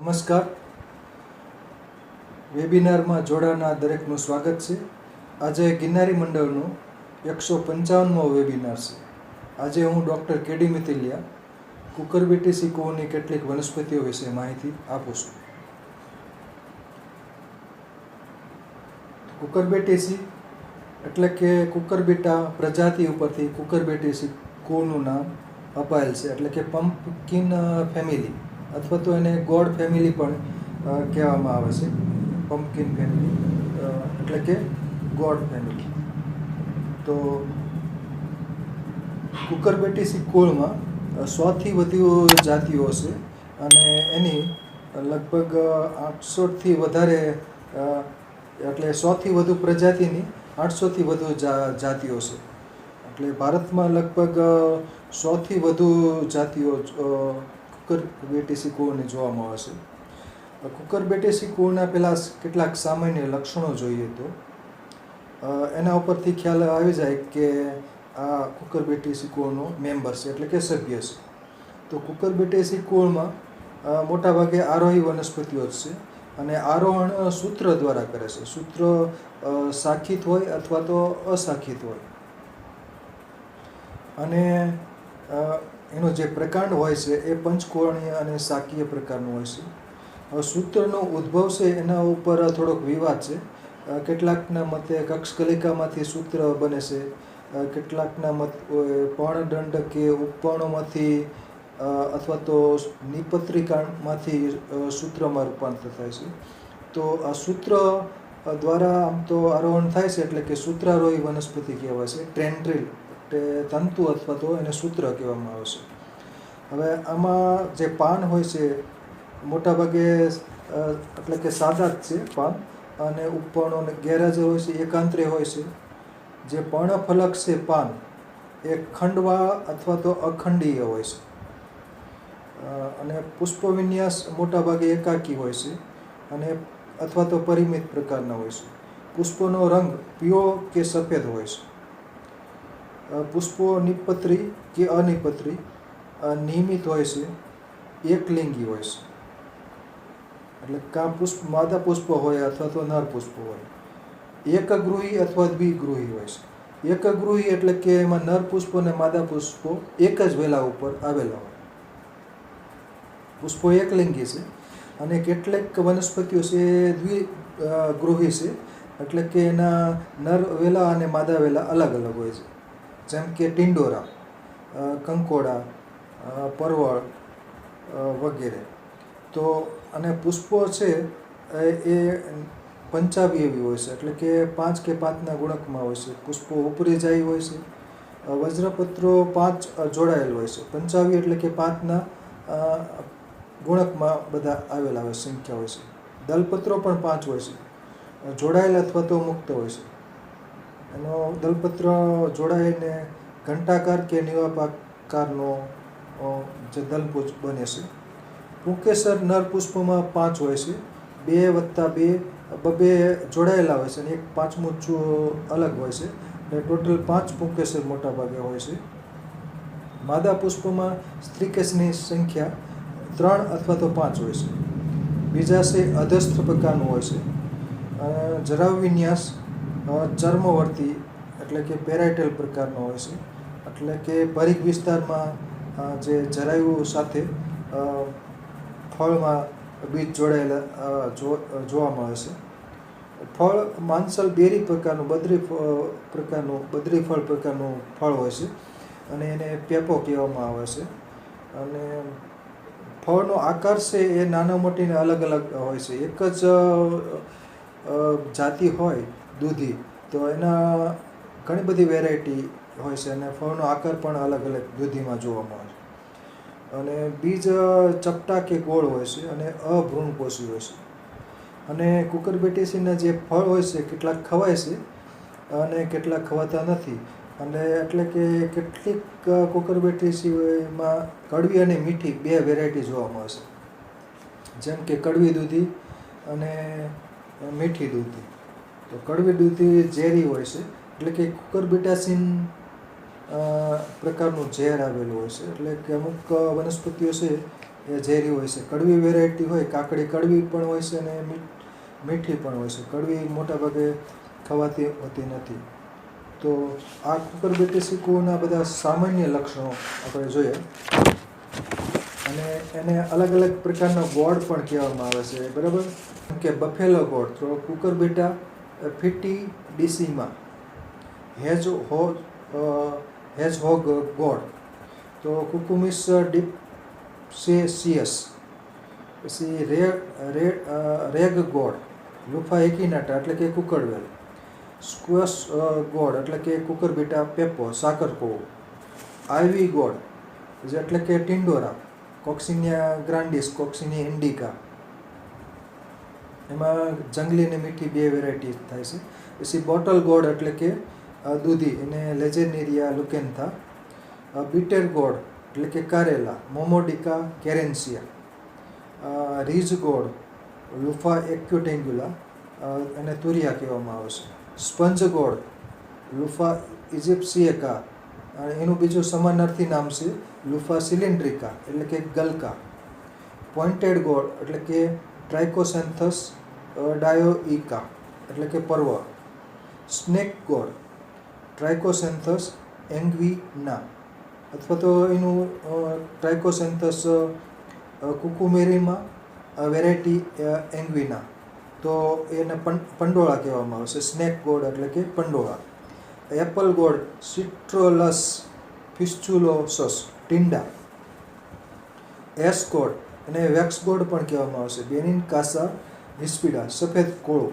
નમસ્કાર. વેબિનારમાં જોડાનાર દરેકનું સ્વાગત છે. આજે ગિરનારી મંડળનો 155મો વેબિનાર છે. આજે હું ડૉક્ટર કેડી મિતિલિયા કુકરબેટી કુઓની કેટલીક વનસ્પતિઓ વિશે માહિતી આપું છું. કુકરબેટી એટલે કે કુકરબીટા પ્રજાતિ ઉપરથી કુકરબેટી કુઓનું નામ અપાયેલ છે. એટલે કે પમ્પકિન ફેમિલી અથવા તો એને ગોડ ફેમિલી પણ કહેવામાં આવે છે. પમ્પકિન ફેમિલી એટલે કે ગોડ ફેમિલી. તો કુકરબેટી કુળમાં 100થી વધુ જાતિઓ છે અને એની લગભગ 800થી વધારે એટલે 100થી વધુ પ્રજાતિની 800થી વધુ જાતિઓ છે. એટલે ભારતમાં લગભગ 100થી વધુ જાતિઓ કુકરબેટી કુળની જોવા મળે છે. કુકરબેટી કુળના પહેલાં કેટલાક સામાન્ય લક્ષણો જોઈએ તો એના ઉપરથી ખ્યાલ આવી જાય કે આ કુકરબેટી કુળનો મેમ્બર છે એટલે કે સભ્ય છે. તો કુકરબેટી કુળમાં મોટાભાગે આરોહી વનસ્પતિઓ જ છે અને આરોહણ સૂત્ર દ્વારા કરે છે. સૂત્ર શાખિત હોય અથવા તો અશાખિત હોય અને એનો જે પ્રકાંડ હોય છે એ પંચકોણીય અને શાકીય પ્રકારનું હોય છે. હવે સૂત્રનો ઉદ્ભવ છે એના ઉપર થોડોક વિવાદ છે. કેટલાકના મતે કક્ષકલિકામાંથી સૂત્ર બને છે, કેટલાકના મત પર્ણદંડ કે ઉપપર્ણોમાંથી અથવા તો નિપત્રિકામાંથી સૂત્રમાં રૂપાંતર થાય છે. તો આ સૂત્ર દ્વારા આમ તો આરોહણ થાય છે એટલે કે સૂત્રારોહી વનસ્પતિ કહેવાય છે. ટેન્ડ્રિલ તંતુ અથવા તો એને સૂત્ર કહેવામાં આવે છે. હવે આમાં જે પાન હોય છે મોટાભાગે એટલે કે સાદા જ છે પાન અને ઉપપર્ણો અને ગેરહાજર હોય છે, એકાંતરે હોય છે. જે પર્ણફલક છે પાન એ ખંડવા અથવા તો અખંડીય હોય છે અને પુષ્પવિન્યાસ મોટાભાગે એકાકી હોય છે અને અથવા તો પરિમિત પ્રકારના હોય છે. પુષ્પોનો રંગ પીળો કે સફેદ હોય છે. પુષ્પો નિપત્રી કે અનિપત્રી નિયમિત હોય છે, એકલિંગી હોય છે. એટલે કાં માદા પુષ્પ હોય અથવા તો નર પુષ્પ હોય. એકગૃહી અથવા દ્વિગૃહી હોય છે. એકગૃહી એટલે કે એમાં નર પુષ્પો અને માદા પુષ્પો એક જ વેલા ઉપર આવેલા હોય. પુષ્પો એકલિંગી છે અને કેટલીક વનસ્પતિઓ છે એ દ્વિગૃહી છે એટલે કે એના નર વેલા અને માદા વેલા અલગ અલગ હોય છે. જેમ કે ટિંડોરા, કંકોડા, પરવળ વગેરે. તો અને પુષ્પો છે એ પંચાવયવી હોય છે એટલે કે 5 કે 5ના ગુણકમાં હોય છે. પુષ્પો ઉપરીજાયી હોય છે. વજ્રપત્રો 5 જોડાયેલ હોય છે. પંચાવય એટલે કે 5ના ગુણકમાં બધા આવેલા હોય સંખ્યા હોય છે. દલપત્રો પણ 5 હોય છે, જોડાયેલ અથવા તો મુક્ત હોય છે. એનો દલપત્ર જોડાઈને ઘંટાકાર કે નિવાપાકારનો જે દલપુષ્પ બને છે. પુંકેસર નર પુષ્પમાં 5 હોય છે, 2+2 જોડાયેલા હોય છે અને એક પાંચમું અલગ હોય છે. એટલે ટોટલ 5 પુંકેસર મોટા ભાગે હોય છે. માદા પુષ્પમાં સ્ત્રીકેસની સંખ્યા 3 અથવા તો 5 હોય છે. બીજા છે અધસ્થ પ્રકારનું હોય છે. જરાવ વિન્યાસ ચર્મવર્તી એટલે કે પેરાઇટલ પ્રકારનો હોય છે. એટલે કે પરિઘ વિસ્તારમાં જે જરાયુ સાથે ફળમાં બીજ જોડાયેલા જોવા મળે છે. ફળ માંસલ બેરી પ્રકારનું બદરી ફળ પ્રકારનું ફળ હોય છે અને એને પેપો કહેવામાં આવે છે. અને ફળનો આકાર છે એ નાના મોટીને અલગ અલગ હોય છે. એક જ જાતિ હોય દૂધી તો એના ઘણી બધી વેરાયટી હોય છે અને ફળનો આકાર પણ અલગ અલગ દૂધીમાં જોવા મળે છે. અને બીજ ચપટા કે ગોળ હોય છે અને અભ્રૂણપોષી હોય છે. અને કુકરબેટીસીના જે ફળ હોય છે કેટલાક ખવાય છે અને કેટલાક ખવાતા નથી. અને એટલે કે કેટલીક કુકરબેટીસીમાં કડવી અને મીઠી 2 વેરાયટી જોવા મળે છે. જેમ કે કડવી દૂધી અને મીઠી દૂધી. તો કડવી દૂધી ઝેરી હોય છે એટલે કે કુકરબેટાસીન પ્રકારનું ઝેર આવેલું હોય છે. એટલે કે અમુક વનસ્પતિઓ છે એ ઝેરી હોય છે. કડવી વેરાયટી હોય, કાકડી કડવી પણ હોય છે અને મીઠી પણ હોય છે. કડવી મોટાભાગે ખવાતી હોતી નથી. તો આ કુકરબીટી શીકુના બધા સામાન્ય લક્ષણો આપણે જોઈએ. અને એને અલગ અલગ પ્રકારના ગોળ પણ કહેવામાં આવે છે, બરાબર. કે બફેલો ગોળ, તો કુકરબીટા ફિટીડિસિમા. હેઝહોગ ગોળ, તો કુકુમિસ ડિપ્સેસિયસ. પછી રેગ ગોળ, લુફા એકિનાટા એટલે કે કુકરવેલ. સ્ક્વેશ ગોળ એટલે કે કુકરબીટા પેપો, સાકરકોવો. આઈવી ગોળ એટલે કે ટિંડોરા, કોક્સિનિયા ગ્રાન્ડિસ, કોક્સિનિયા ઇન્ડિકા. એમાં જંગલી અને મીઠી બે વેરાયટી થાય છે. પછી બોટલ ગોળ એટલે કે દૂધી, એને લેજેનેરિયા લુકેન્થા. બીટેર ગોળ એટલે કે કારેલા, મોમોડિકા કેરેન્સિયા. રીઝ ગોળ, લુફા એક્યુટેન્ગ્યુલા, એને તુરિયા કહેવામાં આવે છે. સ્પંજ ગોળ, લુફા ઇજિપ્સિએકા, અને એનું બીજું સમાનાર્થી નામ છે લુફા સિલિન્ડ્રિકા એટલે કે ગલકા. પોઇન્ટેડ ગોળ એટલે કે ટ્રાઇકોસેન્થસ ડાયોઇકા એટલે કે પર્વ. સ્નેક ગોળ, ટ્રાઇકોસેન્થસ એન્ગ્વિના, અથવા તો એનું ટ્રાઇકોસેન્થસ કુકુમેરીમાં વેરાયટી એન્ગ્વિના, તો એને પંડોળા કહેવામાં આવે છે. સ્નેક ગોળ એટલે કે પંડોળા. એપલ ગોળ, સિટ્રોલસ ફિસ્ચુલોસસ, ટિંડા. એસ ગોળ અને વેક્સ ગોળ પણ કહેવામાં આવે છે, બેનિન કાસા હિસ્પિડા, સફેદ કોળો.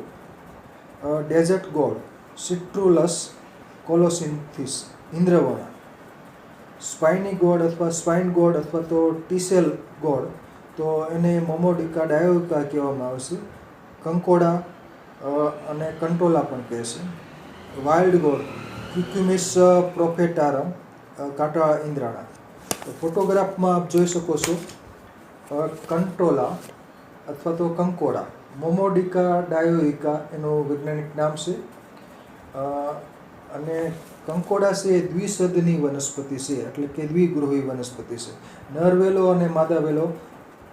ડેઝર્ટ ગોળ, સિટ્રુલસ કોલોસિન્થિસ, ઇન્દ્રવણા. સ્પાઇની ગોળ અથવા સ્પાઇન ગોળ અથવા તો ટીસેલ ગોળ, તો એને મોમોડિકા ડાયોઇકા કહેવામાં આવે છે. કંકોડા અને કંટોલા પણ કહે છે. વાઇલ્ડ ગોળ, ક્યુક્યુમિસ પ્રોફેટારમ, કાંટાળા ઇંદ્રાણા. તો ફોટોગ્રાફમાં આપ જોઈ શકો છો કંટોલા અથવા તો કંકોડા. મોમોડિકા ડાયોઇકા એનું વૈજ્ઞાનિક નામ છે. અને કંકોડા છે એ દ્વિસદની વનસ્પતિ છે, એટલે કે દ્વિગૃહી વનસ્પતિ છે. નરવેલો અને માદાવેલો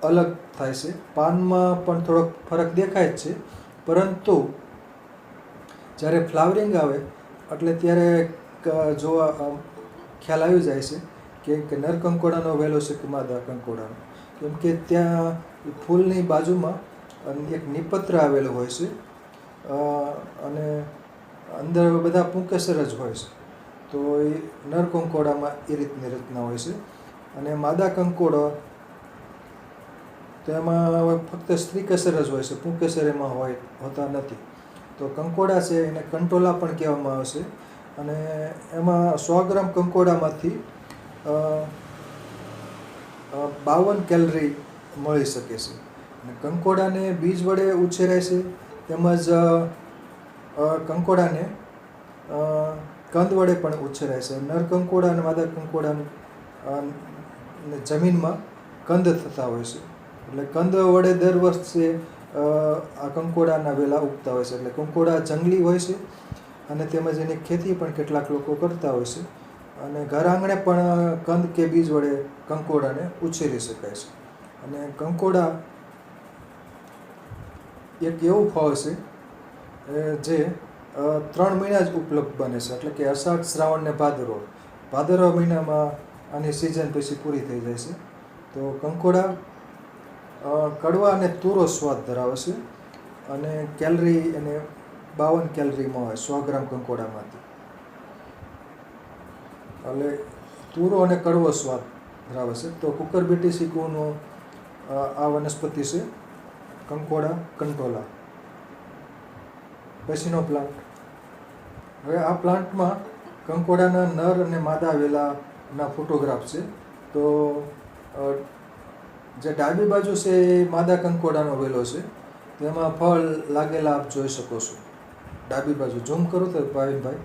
અલગ થાય છે. પાનમાં પણ થોડોક ફરક દેખાય જ છે, પરંતુ જ્યારે ફ્લાવરિંગ આવે એટલે ત્યારે જોવા ખ્યાલ આવી જાય છે કે નર કંકોડાનો વેલો છે કે માદા કંકોડાનો. કેમ કે ત્યાં ફૂલની બાજુમાં એક નિપત્ર આવેલું હોય છે અને અંદર બધા પુંકેસર જ હોય છે. તો એ નર કંકોડામાં એ રીતની રચના હોય છે. અને માદા કંકોડો તેમાં ફક્ત સ્ત્રીકેસર જ હોય છે, પુંકેસર એમાં હોતા નથી. તો કંકોડા છે એને કંટોલા પણ કહેવામાં આવે છે. અને એમાં 100 ગ્રામ કંકોડામાંથી 52 કેલરી મળી શકે છે. અને કંકોડાને બીજ વડે ઉછેરાય છે, તેમજ કંકોડાને કંદ વડે પણ ઉછેરાય છે. નર કંકોડા અને માદા કંકોડા જમીનમાં કંદ થતા હોય છે, એટલે કંદ વડે દર વર્ષે આ કંકોડાના વેલા ઉગતા હોય છે. એટલે કંકોડા જંગલી હોય છે અને તેમજ એની ખેતી પણ કેટલાક લોકો કરતા હોય છે. અને ઘર આંગણે પણ કંદ કે બીજ વડે કંકોડાને ઉછેરી શકાય છે. અને કંકોડા એક એવું ફળ છે જે 3 મહિના જ ઉપલબ્ધ બને છે, એટલે કે અષાઢ, શ્રાવણ ને ભાદરવો. ભાદરવા મહિનામાં આની સિઝન પછી પૂરી થઈ જાય છે. તો કંકોડા કડવા અને તુરો સ્વાદ ધરાવે છે અને કેલરી એને 52 કેલરી મળે 100 ગ્રામ કંકોડામાંથી. એટલે તુરો અને કડવો સ્વાદ ધરાવે છે. તો કુકરબીટી શીકુનો આ વનસ્પતિ છે, કંકોડા કંટોલા. પછીનો પ્લાન્ટ. હવે આ પ્લાન્ટમાં કંકોડાના નર અને માદા વેલાના ફોટોગ્રાફ છે. તો જે ડાબી બાજુ છે એ માદા કંકોડાનો વેલો છે, તેમાં ફળ લાગેલા આપ જોઈ શકો છો. ડાબી બાજુ ઝૂમ કરું તો ભાવિનભાઈ.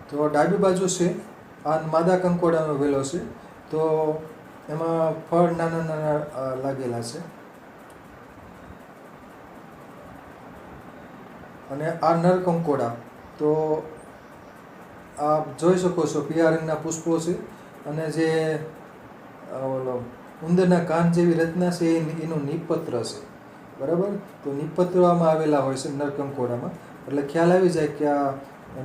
તો ડાબી બાજુ છે આ માદા કંકોડાનો વેલો છે, તો એમાં ફળ નાના નાના લાગેલા છે. અને આ નર કંકોડા, તો આપ જોઈ શકો છો પીળા રંગના પુષ્પો છે અને જે ઓલો ઉંદરના કાન જેવી રચના છે એનું નિપત્ર છે, બરાબર. તો નિપત્રો આમાં આવેલા હોય છે નરકંકોડામાં, એટલે ખ્યાલ આવી જાય કે આ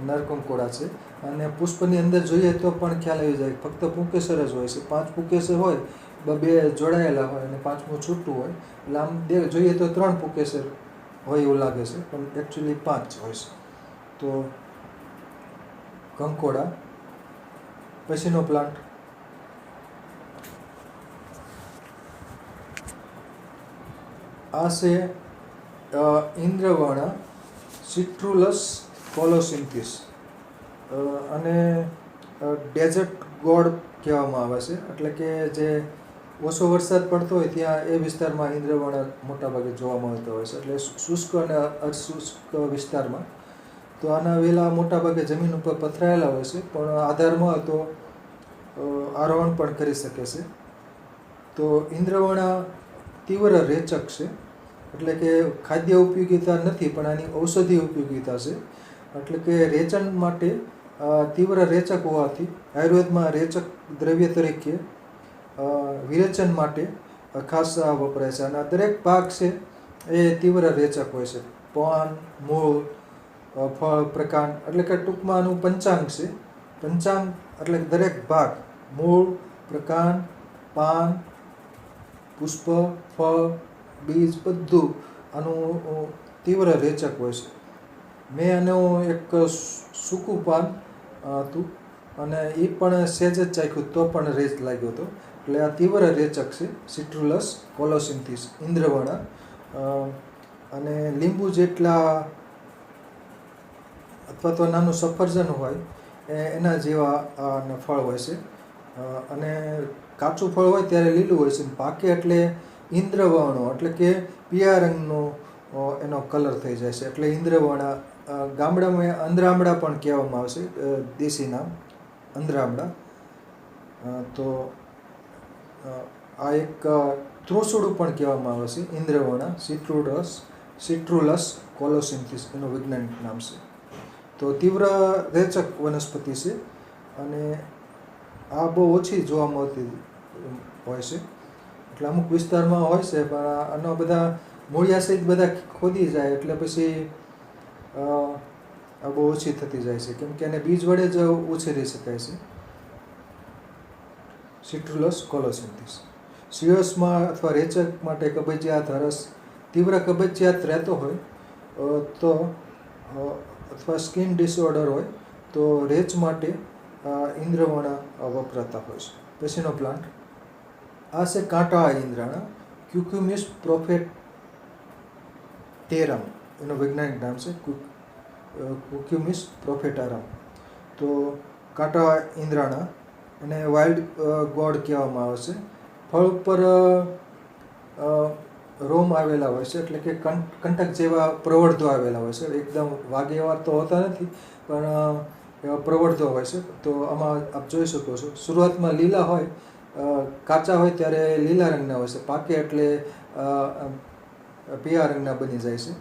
નરકંકોડા છે. અને પુષ્પની અંદર જોઈએ તો પણ ખ્યાલ આવી જાય, ફક્ત પુંકેસર જ હોય છે. 5 પુંકેસર હોય, 2 જોડાયેલા હોય અને 5મું છૂટું હોય, એટલે આમ જોઈએ તો 3 પુંકેસર હોય એવું લાગે છે, પણ એકચ્યુઅલી 5 હોય છે. તો કંકોડા. પછીનો પ્લાન્ટ આ છે ઇન્દ્રવર્ણા સિટ્રુલસ કોલોસિન્થિસ, અને ડેઝર્ટ ગોડ કહેવામાં આવે છે. એટલે કે જે ઓછો વરસાદ પડતો હોય ત્યાં એ વિસ્તારમાં ઇન્દ્રવર્ણા મોટાભાગે જોવા મળતો હોય છે, એટલે શુષ્ક અને અશુષ્ક વિસ્તારમાં. તો આના વેલા મોટાભાગે જમીન ઉપર પથરાયેલા હોય છે, પણ આધારમાં હોય તો આરોહણ પણ કરી શકે છે. તો ઇન્દ્રવર્ણા તીવ્ર રેચક છે, એટલે કે ખાદ્ય ઉપયોગિતા નથી પણ આની ઔષધીય ઉપયોગિતા છે. એટલે કે રેચન માટે તીવ્ર રેચક હોવાથી આયુર્વેદમાં રેચક દ્રવ્ય તરીકે વિરેચન માટે ખાસ વપરાય છે. અને દરેક ભાગ છે એ તીવ્ર રેચક હોય છે. પાન, મૂળ, ફળ, પ્રકાંડ, એટલે કે ટૂંકમાં આનું પંચાંગ છે. પંચાંગ એટલે દરેક ભાગ, મૂળ, પ્રકાંડ, પાન, પુષ્પ, ફળ, બીજ, બધું આનું તીવ્ર રેચક હોય છે. મેં આનું એક સૂકું પાન હતું અને એ પણ સહેજ જ ચાખ્યું તો પણ રેચ લાગ્યો હતો. એટલે આ તીવ્ર રેચક છે સિટ્રુલસ કોલોસિન્થિસ ઇન્દ્રવર્ણા. અને લીંબુ જેટલા અથવા તો નાનું સફરજન હોય એના જેવા ફળ હોય છે. અને કાચું ફળ હોય ત્યારે લીલું હોય છે, પાકે એટલે ઇન્દ્રવર્ણો એટલે કે પીળા રંગનો એનો કલર થઈ જાય છે, એટલે ઇન્દ્રવર્ણા. ગામડામાં અંધરામડા પણ કહેવામાં આવશે, દેશી નામ અંધરામડા. તો આ એક ત્રોસુડું પણ કહેવામાં આવે છે ઇન્દ્રવર્ણા સિટ્રુલસ કોલોસિન્થિસ એનું વૈજ્ઞાનિક નામ છે. તો તીવ્ર રેચક વનસ્પતિ છે અને આ બહુ ઓછી જોવા મળતી હોય છે. એટલે અમુક વિસ્તારમાં હોય છે, પણ આનો બધા મૂળિયા સહિત બધા ખોદી જાય એટલે પછી આ બહુ ઓછી થતી જાય છે, કેમ કે એને બીજ વડે જ ઉછેરી શકાય છે. સિટ્રુલસ કોલોસિન્થિસ. સિરસમાં અથવા રેચક માટે કબજિયાત, હરસ, તીવ્ર કબજિયાત રહેતો હોય તો અથવા સ્કિન ડિસઓર્ડર હોય તો રેચ માટે ઇન્દ્રવર્ણા વપરાતા હોય છે. પછીનો પ્લાન્ટ આ છે કાંટાળા ઇન્દ્રાણા ક્યુક્યુમિસ પ્રોફેટેરમ એનું વૈજ્ઞાનિક નામ છે ક્યુક્યુમિસ પ્રોફેટેરમ. તો કાંટાળા ઇન્દ્રાણા એને વાઇલ્ડ ગોડ કહેવામાં આવે છે. ફળ ઉપર રોમ આવેલા હોય છે, એટલે કે કંટક જેવા પ્રવર્ધો આવેલા હોય છે. એકદમ વાગે એવા તો હોતા નથી પણ એવા પ્રવર્ધો હોય છે. તો આમાં આપ જોઈ શકો છો શરૂઆતમાં લીલા હોય, કાચા હોય ત્યારે લીલા રંગના હોય છે, પાકે એટલે પીળા રંગના બની જાય છે.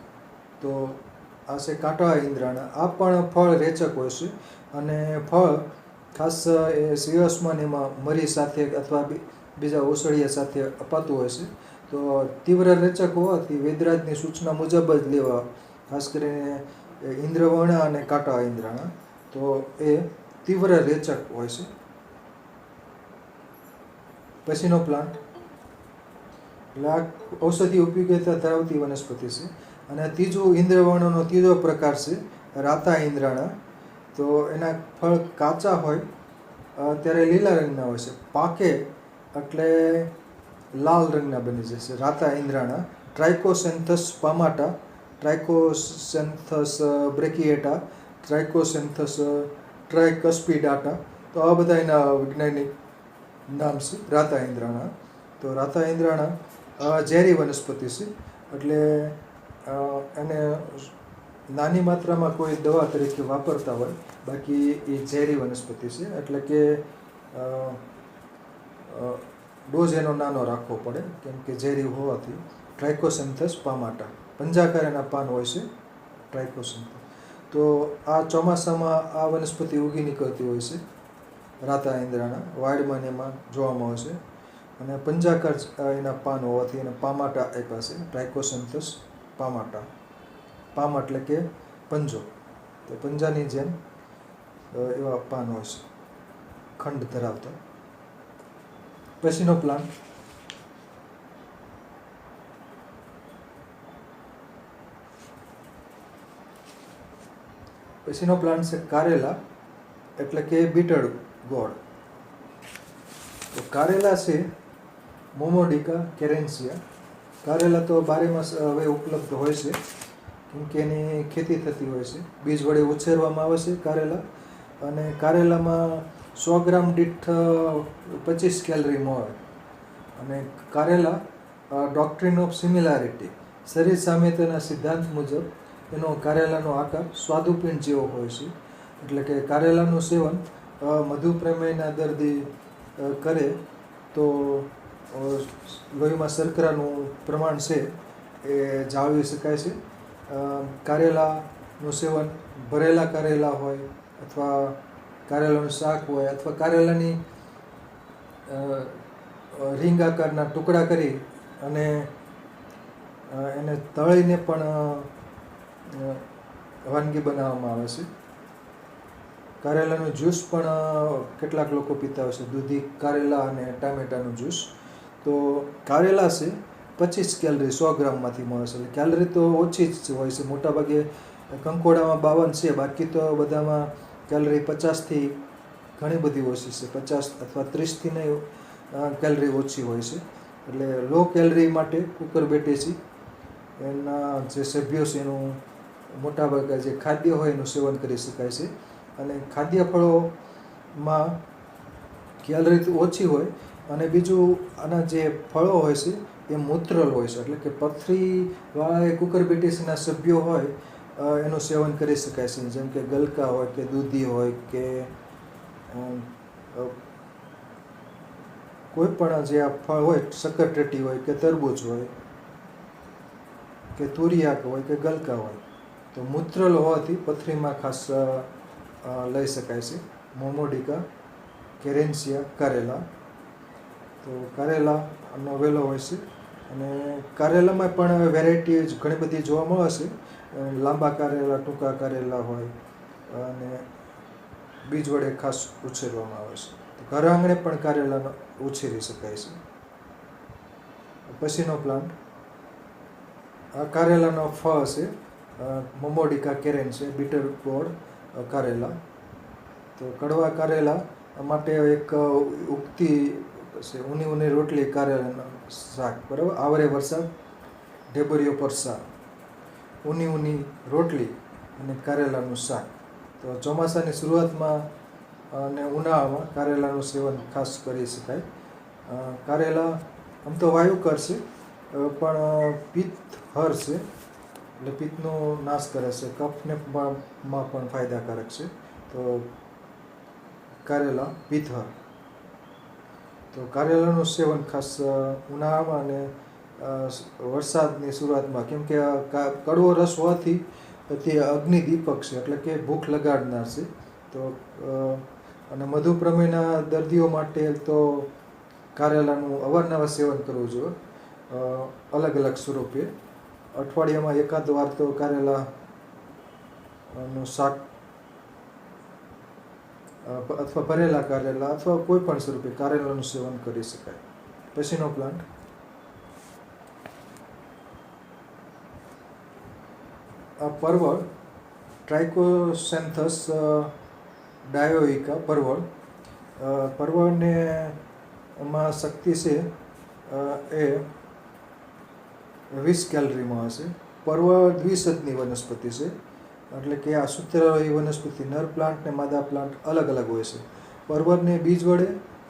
તો આ છે કાંટાળા ઇન્દ્રાણા. આ પણ ફળ રેચક હોય છે અને ફળ ખાસ એ સિરસમાં એમાં મરી સાથે અથવા બીજા ઓસડિયા સાથે અપાતું હોય છે. તો તીવ્ર રેચક હોવાથી વૈદ્યરાજની સૂચના મુજબ જ લેવા, ખાસ કરીને ઇન્દ્રવર્ણા અને કાંટાળા ઇન્દ્રાણા. તો એ તીવ્ર રેચક હોય છે. પછીનો પ્લાન્ટ એટલે આ ઔષધીય ઉપયોગિતા ધરાવતી વનસ્પતિ છે. અને ત્રીજું ઇન્દ્રવર્ણનો ત્રીજો પ્રકાર છે રાતા ઇન્દ્રાણા. તો એના ફળ કાચા હોય ત્યારે લીલા રંગના હોય છે, પાકે એટલે લાલ રંગના બની જશે. રાતા ઇન્દ્રાણા. ટ્રાઇકોસેન્થસ પામાટા, ટ્રાઇકોસેન્થસ બ્રેકિએટા, ટ્રાઇકોસેન્થસ ટ્રાઇકસ્પિડાટા. તો આ બધા એના વૈજ્ઞાનિક નામ છે રાતા ઇન્દ્રાણા. તો રાતા ઇન્દ્રાણા ઝેરી વનસ્પતિ છે, એટલે એને નાની માત્રામાં કોઈ દવા તરીકે વાપરતા હોય, બાકી એ ઝેરી વનસ્પતિ છે. એટલે કે ડોઝ એનો નાનો રાખવો પડે, કેમ કે ઝેરી હોવાથી. ટ્રાઇકોસેન્થસ પામાટા, પંજાકાર એના પાન હોય છે ટ્રાઇકોસેન્થસ. તો તો આ ચોમાસામાં આ વનસ્પતિ ઉગી નીકળતી હોય છે. રાતા ઇંદ્રાના વાડમાં ને એમાં જોવામાં આવે છે. અને પંજાકાર એના પાન હોવાથી એને પામાટા આપ્યા છે, ટ્રાઇકોસેન્થસ પામાટા. પામ એટલે કે પંજો, તો પંજાની જેમ એવા પાન હોય છે, ખંડ ધરાવતા. પછીનો પ્લાન્ટ છે કારેલા, એટલે કે બીટળ ગોળ. તો કારેલા છે મોમોડિકા કેરેન્સિયા. કારેલા તો બારે માસ હવે ઉપલબ્ધ હોય છે, કેમ કે એની ખેતી થતી હોય છે. બીજ વડે ઉછેરવામાં આવે છે કારેલા, અને કારેલામાં 100 ગ્રામ દીઠ 25 કેલરી મળે. અને કારેલા ડોક્ટ્રિન ઓફ સિમિલારિટી, શરીર સામ્યતાના સિદ્ધાંત મુજબ એનો કારેલાનો આકાર સ્વાદુપિંડ જેવો હોય છે. એટલે કે કારેલાનું સેવન મધુપ્રમેહના દર્દી કરે તો લોહીમાં શર્કરાનું પ્રમાણ છે એ જાળવી શકાય છે. કારેલાનું સેવન ભરેલા કારેલા હોય, અથવા કારેલાનું શાક હોય, અથવા કારેલાની રીંગ આકારના ટુકડા કરી અને એને તળીને પણ વાનગી બનાવવામાં આવે છે. કારેલાનું જ્યુસ પણ કેટલાક લોકો પીતા હોય છે, દૂધી કારેલા અને ટામેટાનું જ્યુસ. તો કારેલા છે 25 કેલરી 100 ગ્રામમાંથી મળે છે. એટલે કેલરી તો ઓછી જ હોય છે, મોટાભાગે કંકોડામાં 52 છે, બાકી તો બધામાં કેલરી 50થી ઘણી બધી ઓછી છે, 50 અથવા 30થી નહીં કેલરી ઓછી હોય છે. એટલે લો કેલરી માટે કુકરબેટેસી એના જે સભ્યો છે એનું મોટાભાગે જે ખાદ્ય હોય એનું સેવન કરી શકાય છે. અને ખાદ્ય ફળોમાં કેલરી ઓછી હોય, અને બીજું આના જે ફળો હોય છે એ મૂત્રલ હોય છે, એટલે કે પથરીવાળા કુકરબેટેસીના સભ્યો હોય એનું સેવન કરી શકાય છે. જેમ કે ગલકા હોય, કે દૂધી હોય, કે કોઈ પણ જે આ ફળ હોય, શક્કરટેટી હોય, કે તરબૂચ હોય, કે તુરિયાક હોય, કે ગલકા હોય, તો મૂત્રલ હોવાથી પથરીમાં ખાસ લઈ શકાય છે. મોમોડિકા કેરેન્સિયા કારેલા. તો કારેલાનો વેલો હોય છે. અને કારેલામાં પણ વેરાયટી ઘણી બધી જોવા મળે છે. લાંબા કારેલા, ટૂંકા કારેલા હોય, અને બીજ વડે ખાસ ઉછેરવામાં આવે છે. તો ઘર આંગણે પણ કારેલાનો ઉછેરી શકાય છે. પછીનો પ્લાન્ટ આ કારેલાનો ફળ છે મોમોડિકા કેરેન્સિયા, બીટર ગોળ કારેલા. તો કડવા કારેલા માટે એક ઉગતી છે ઊની રોટલી કારેલાના શાક, બરાબર. આવરે વરસાદ ઢેબરીઓ પરસાદ, ઊની રોટલી અને કારેલાનું શાક. તો ચોમાસાની શરૂઆતમાં અને ઉનાળામાં કારેલાનું સેવન ખાસ કરી શકાય. કારેલા આમ તો વાયુકર છે, પણ પિત્તહર છે, એટલે પિત્તનો નાશ કરે છે, કફને માં પણ ફાયદાકારક છે. તો કારેલા પિત્તહર. તો કારેલાનું સેવન ખાસ ઉનાળામાં અને વરસાદની શરૂઆતમાં, કેમ કે કડવો રસ હોવાથી તે અગ્નિદીપક છે, એટલે કે ભૂખ લગાડનાર છે. તો અને મધુપ્રમેહના દર્દીઓ માટે તો કારેલાનું અવારનવાર સેવન કરવું જોઈએ, અલગ અલગ સ્વરૂપે. અઠવાડિયામાં એકાદ વાર તો કારેલાનું શાક અથવા ભરેલા કારેલા અથવા કોઈ પણ સ્વરૂપે કારેલાનું સેવન કરી શકાય. પછીનો પ્લાન્ટ પરવળ, ટ્રાઇકોસેન્થસ ડાયોઇકા પરવળ. પરવળને માં શક્તિ છે એ 20 કેલરીમાં હશે. પરવળ દ્વિસદની વનસ્પતિ છે, એટલે કે આ સૂત્રવાળી વનસ્પતિ નર પ્લાન્ટ ને માદા પ્લાન્ટ અલગ અલગ હોય છે. પરવળને બીજ વડે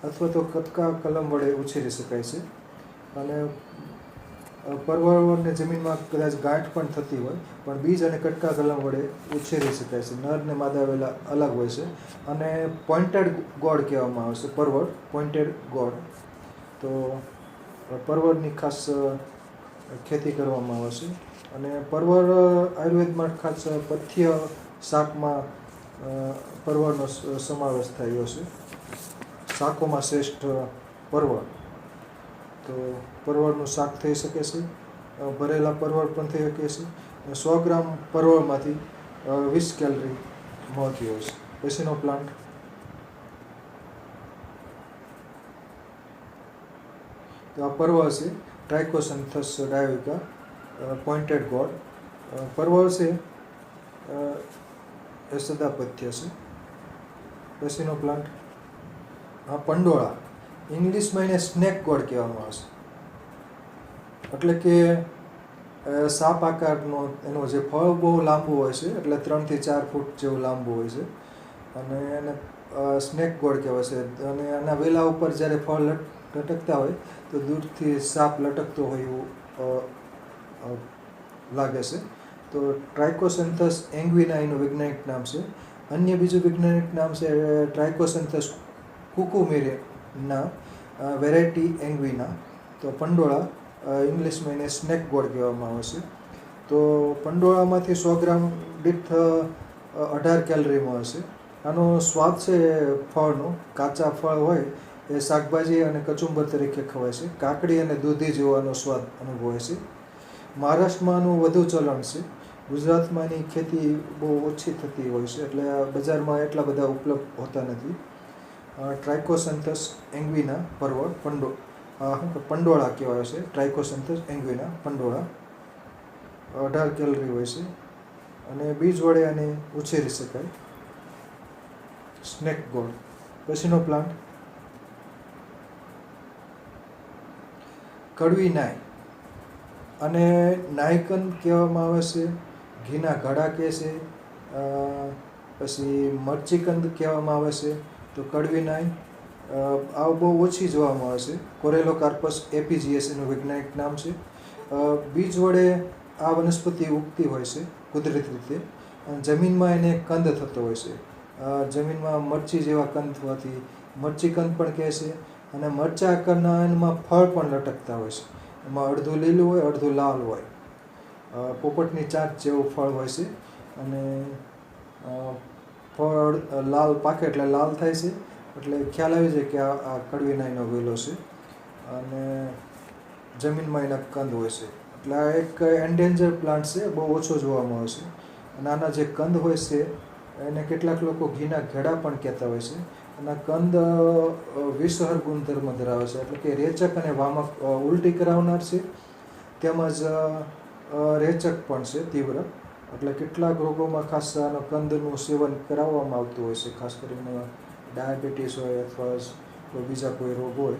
અથવા તો કટકા કલમ વડે ઉછેરી શકાય છે. અને પરવળને જમીનમાં કદાચ ગાંઠ પણ થતી હોય, પણ બીજ અને કટકા કલમ વડે ઉછેરી શકાય છે. નર ને માદા વેલા અલગ હોય છે. અને પોઇન્ટેડ ગોળ કહેવામાં આવે છે પરવળ, પોઇન્ટેડ ગોળ. તો પરવળની ખાસ ખેતી કરવામાં આવે છે. અને પરવળ આયુર્વેદમાં ખાસ પથ્ય શાકમાં પરવળનો સમાવેશ થયો છે. શાકોમાં શ્રેષ્ઠ પરવળ, તો પરવળનું શાક થઈ શકે છે. ભરેલા પરવળ પણ થઈ શકે છે. 100 ગ્રામ પરવળમાંથી 20 કેલરી મળતી હોય છે. પછીનો પ્લાન્ટ તો આ પરવળ છે, ટ્રાઇકોસેન્થસ ડાયોઇકા, પોઇન્ટેડ ગોડ. પરવળ છે એ સદાપથ્ય છે. પછીનો પ્લાન્ટ આ પંડોળા, ઇંગ્લિશમાં એને સ્નેક ગોડ કહેવામાં આવે છે. એટલે કે સાપ આકારનો એનો જે ફળ બહુ લાંબુ હોય છે, એટલે 3 થી 4 ફૂટ જેવું લાંબુ હોય છે, અને એને સ્નેક ગોડ કહેવાય છે. અને આના વેલા ઉપર જ્યારે ફળ લટકતા હોય તો દૂરથી સાપ લટકતો હોય એવું લાગે છે. તો ટ્રાઇકોસેન્થસ એન્ગ્વિના એનું વૈજ્ઞાનિક નામ છે. અન્ય બીજું વૈજ્ઞાનિક નામ છે ટ્રાઇકોસેન્થસ કુકુમેરેના, વેરાયટી એન્ગ્વિના. તો પંડોળા, ઇંગ્લિશમાં એને સ્નેક ગોડ કહેવામાં આવે છે. તો પંડોળામાંથી 100 ગ્રામ દીઠ 18 કેલરી મળે છે. આનો સ્વાદ છે ફળનો, કાચા ફળ હોય એ શાકભાજી અને કચુંબર તરીકે ખવાય છે. કાકડી અને દૂધી જેવો આનો સ્વાદ અનુભવાય છે. મહારાષ્ટ્રમાં આનું વધુ ચલણ છે. ગુજરાતમાં એની ખેતી બહુ ઓછી થતી હોય છે, એટલે બજારમાં એટલા બધા ઉપલબ્ધ હોતા નથી. ટ્રાઇકોસેન્થસ એન્ગ્વિના પરવળ, પંડોળા કહેવાય છે. ટ્રાઇકોસેન્થસ એન્ગ્વિના પંડોળા 18 કેલરી હોય છે, અને બીજ વડે આને ઉછેરી શકાય. Snake God. પછીનો પ્લાન્ટ કડવી નાય, અને નાયકંદ કહેવામાં આવે છે. ઘીના ઘડા કહે છે. પછી મરચીકંદ કહેવામાં આવે છે. તો કડવી નાય આ બહુ ઓછી જોવામાં આવે છે. કોરેલોકાર્પસ એપીજીએસ એનું વૈજ્ઞાનિક નામ છે. બીજ વડે આ વનસ્પતિ ઉગતી હોય છે કુદરતી રીતે. જમીનમાં એને કંદ થતો હોય છે. જમીનમાં મરચી જેવા કંદ થવાથી મરચીકંદ પણ કહે છે. અને મરચા આકારના એમાં ફળ પણ લટકતા હોય છે. એમાં અડધું લીલું હોય, અડધું લાલ હોય. પોપટની ચાંચ જેવું ફળ હોય છે, અને ફળ લાલ પાકે એટલે લાલ થાય છે, એટલે ખ્યાલ આવી જાય કે આ કડવી નાયનો વેલો છે. અને જમીનમાં એના કંદ હોય છે. એટલે આ એક એન્ડેન્જર પ્લાન્ટ છે, બહુ ઓછો જોવામાં આવે છે. અને આના જે કંદ હોય છે એને કેટલાક લોકો ઘીના ઘેડા પણ કહેતા હોય છે. અને કંદ વિષહર ગુણધર્મ ધરાવે છે, એટલે કે રેચક અને વામક ઉલટી કરાવનાર છે, તેમજ રેચક પણ છે તીવ્ર. એટલે કેટલાક રોગોમાં ખાસ આનો કંદનું સેવન કરાવવામાં આવતું હોય છે, ખાસ કરીને ડાયાબિટીસ હોય અથવા કોઈ બીજા કોઈ રોગ હોય,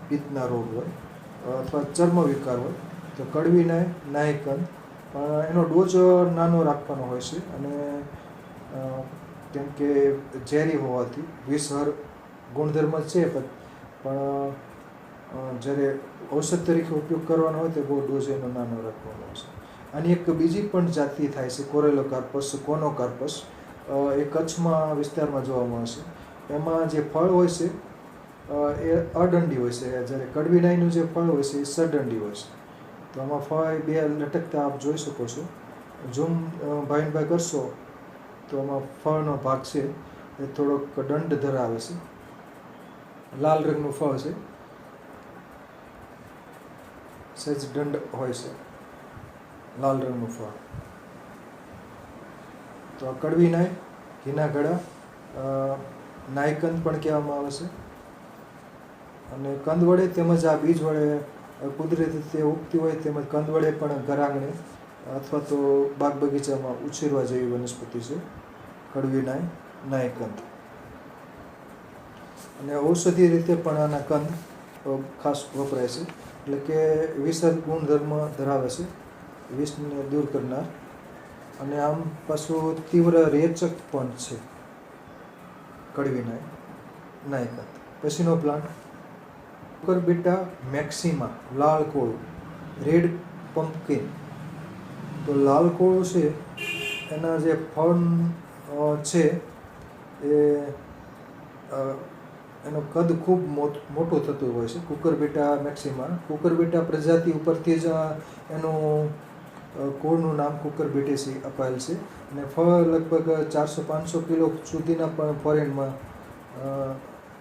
પિત્તના રોગ હોય, અથવા ચર્મ વિકાર હોય, તો કડવી નાયકંદ પણ એનો ડોઝ નાનો રાખવાનો હોય છે. અને કેમ કે ઝેરી હોવાથી વિષહર ગુણધર્મ છે, પણ જ્યારે ઔષધ તરીકે ઉપયોગ કરવાનો હોય તો બહુ ડોઝ એનો નાનો રાખવાનો હોય છે. આની એક બીજી પણ જાતિ થાય છે, કોરેલોકાર્પસ કોનોકાર્પસ. એ કચ્છમાં વિસ્તારમાં જોવામાં આવે છે. એમાં જે ફળ હોય છે એ અદંડી હોય છે, જ્યારે કડવી નાયનું જે ફળ હોય છે એ સદંડી હોય છે. તો આમાં ફળ બે લટકતા આપ જોઈ શકો છો. ઝૂમ ભાઈ કરશો તો આમાં ફળનો ભાગ છે એ થોડોક દંડ ધરાવે છે. લાલ રંગનું ફળ છે, સહેજ દંડ હોય છે, લાલ રંગનું ફળ. તો આ કડવી નાય, ઘીના ઘડા, નાયકંદ પણ કહેવામાં આવે છે. અને કંદ વડે તેમજ આ બીજ વડે કુદરતી રીતે ઉગતી હોય, તેમજ કંદ વડે પણ ઘર આંગણે અથવા તો બાગ બગીચામાં ઉછેરવા જેવી વનસ્પતિ છે કડવી નાયકંદ. અને ઔષધીય રીતે પણ આના કંદ ખાસ વપરાય છે, એટલે કે વિષદ ગુણધર્મ ધરાવે છે, વિષને દૂર કરનાર. અને આમ પાછું તીવ્ર રેચક પણ છે કડવી નાયકંદ. પછીનો પ્લાન્ટ કુકરબિટા મેક્સિમા, લાલ કોળું, રેડ પમ્પકિન. તો લાલ કોળું છે એના જે ફળ છે એ એનું કદ ખૂબ મોટું થતું હોય છે. કુકરબિટા મેક્સિમા, કુકરબિટા પ્રજાતિ ઉપરથી જ એનું કુળનું નામ કુકરબિટેસી અપાયેલ છે. અને ફળ લગભગ 400-500 કિલો સુધીના પણ ફોરેનમાં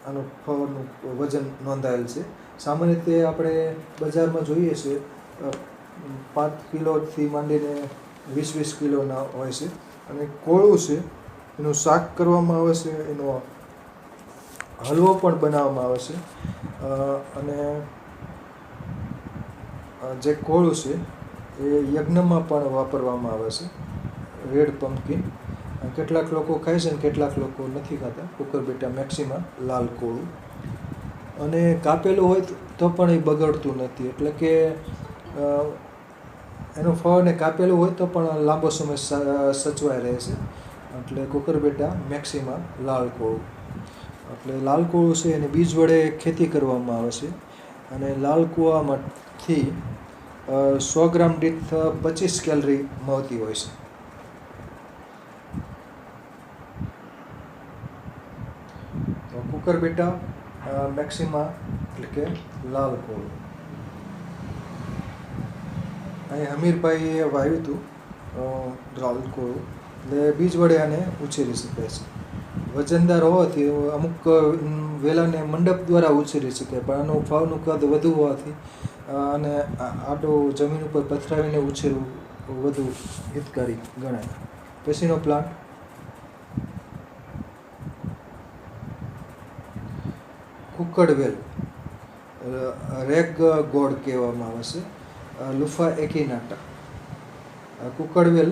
આનું ફળનું વજન નોંધાયેલ છે. સામાન્ય રીતે આપણે બજારમાં જોઈએ છે 5 કિલોથી માંડીને 20 કિલોના હોય છે. અને કોળું છે એનું શાક કરવામાં આવે છે, એનો હલવો પણ બનાવવામાં આવે છે. અને જે કોળું છે એ યજ્ઞમાં પણ વાપરવામાં આવે છે, રેડ પમ્પકિન. કેટલાક લોકો ખાય છે અને કેટલાક લોકો નથી ખાતા કુકરબીટા મેક્સિમા લાલ કોળું. અને કાપેલું હોય તો પણ એ બગડતું નથી, એટલે કે એનું ફળને કાપેલું હોય તો પણ લાંબો સમય સચવાઈ રહે છે. એટલે કુકરબીટા મેક્સિમા લાલ કોળું. એટલે લાલ કોળું છે એની બીજ વડે ખેતી કરવામાં આવે છે. અને લાલ કૂવામાંથી 100 ગ્રામ દીઠ 25 કેલરી મળતી હોય છે. તો કુકરબીટા મેક્સિમા એટલે કે લાલ કોળું. અહીં હમીરભાઈએ વાવ્યું હતું લાલ કોળું, એટલે બીજ વડે આને ઉછેરી શકાય છે. વજનદાર હોવાથી અમુક વેલાને મંડપ દ્વારા ઉછેરી શકાય, પણ આનું ફળનું કદ વધુ હોવાથી અને આડું જમીન ઉપર પથરાવીને ઉછેરવું વધુ હિતકારી ગણાય. પછીનો પ્લાન્ટ કુકડવેલ, રેગ ગોડ કહેવામાં આવે છે, લુફા એકિનાટા. કુકડવેલ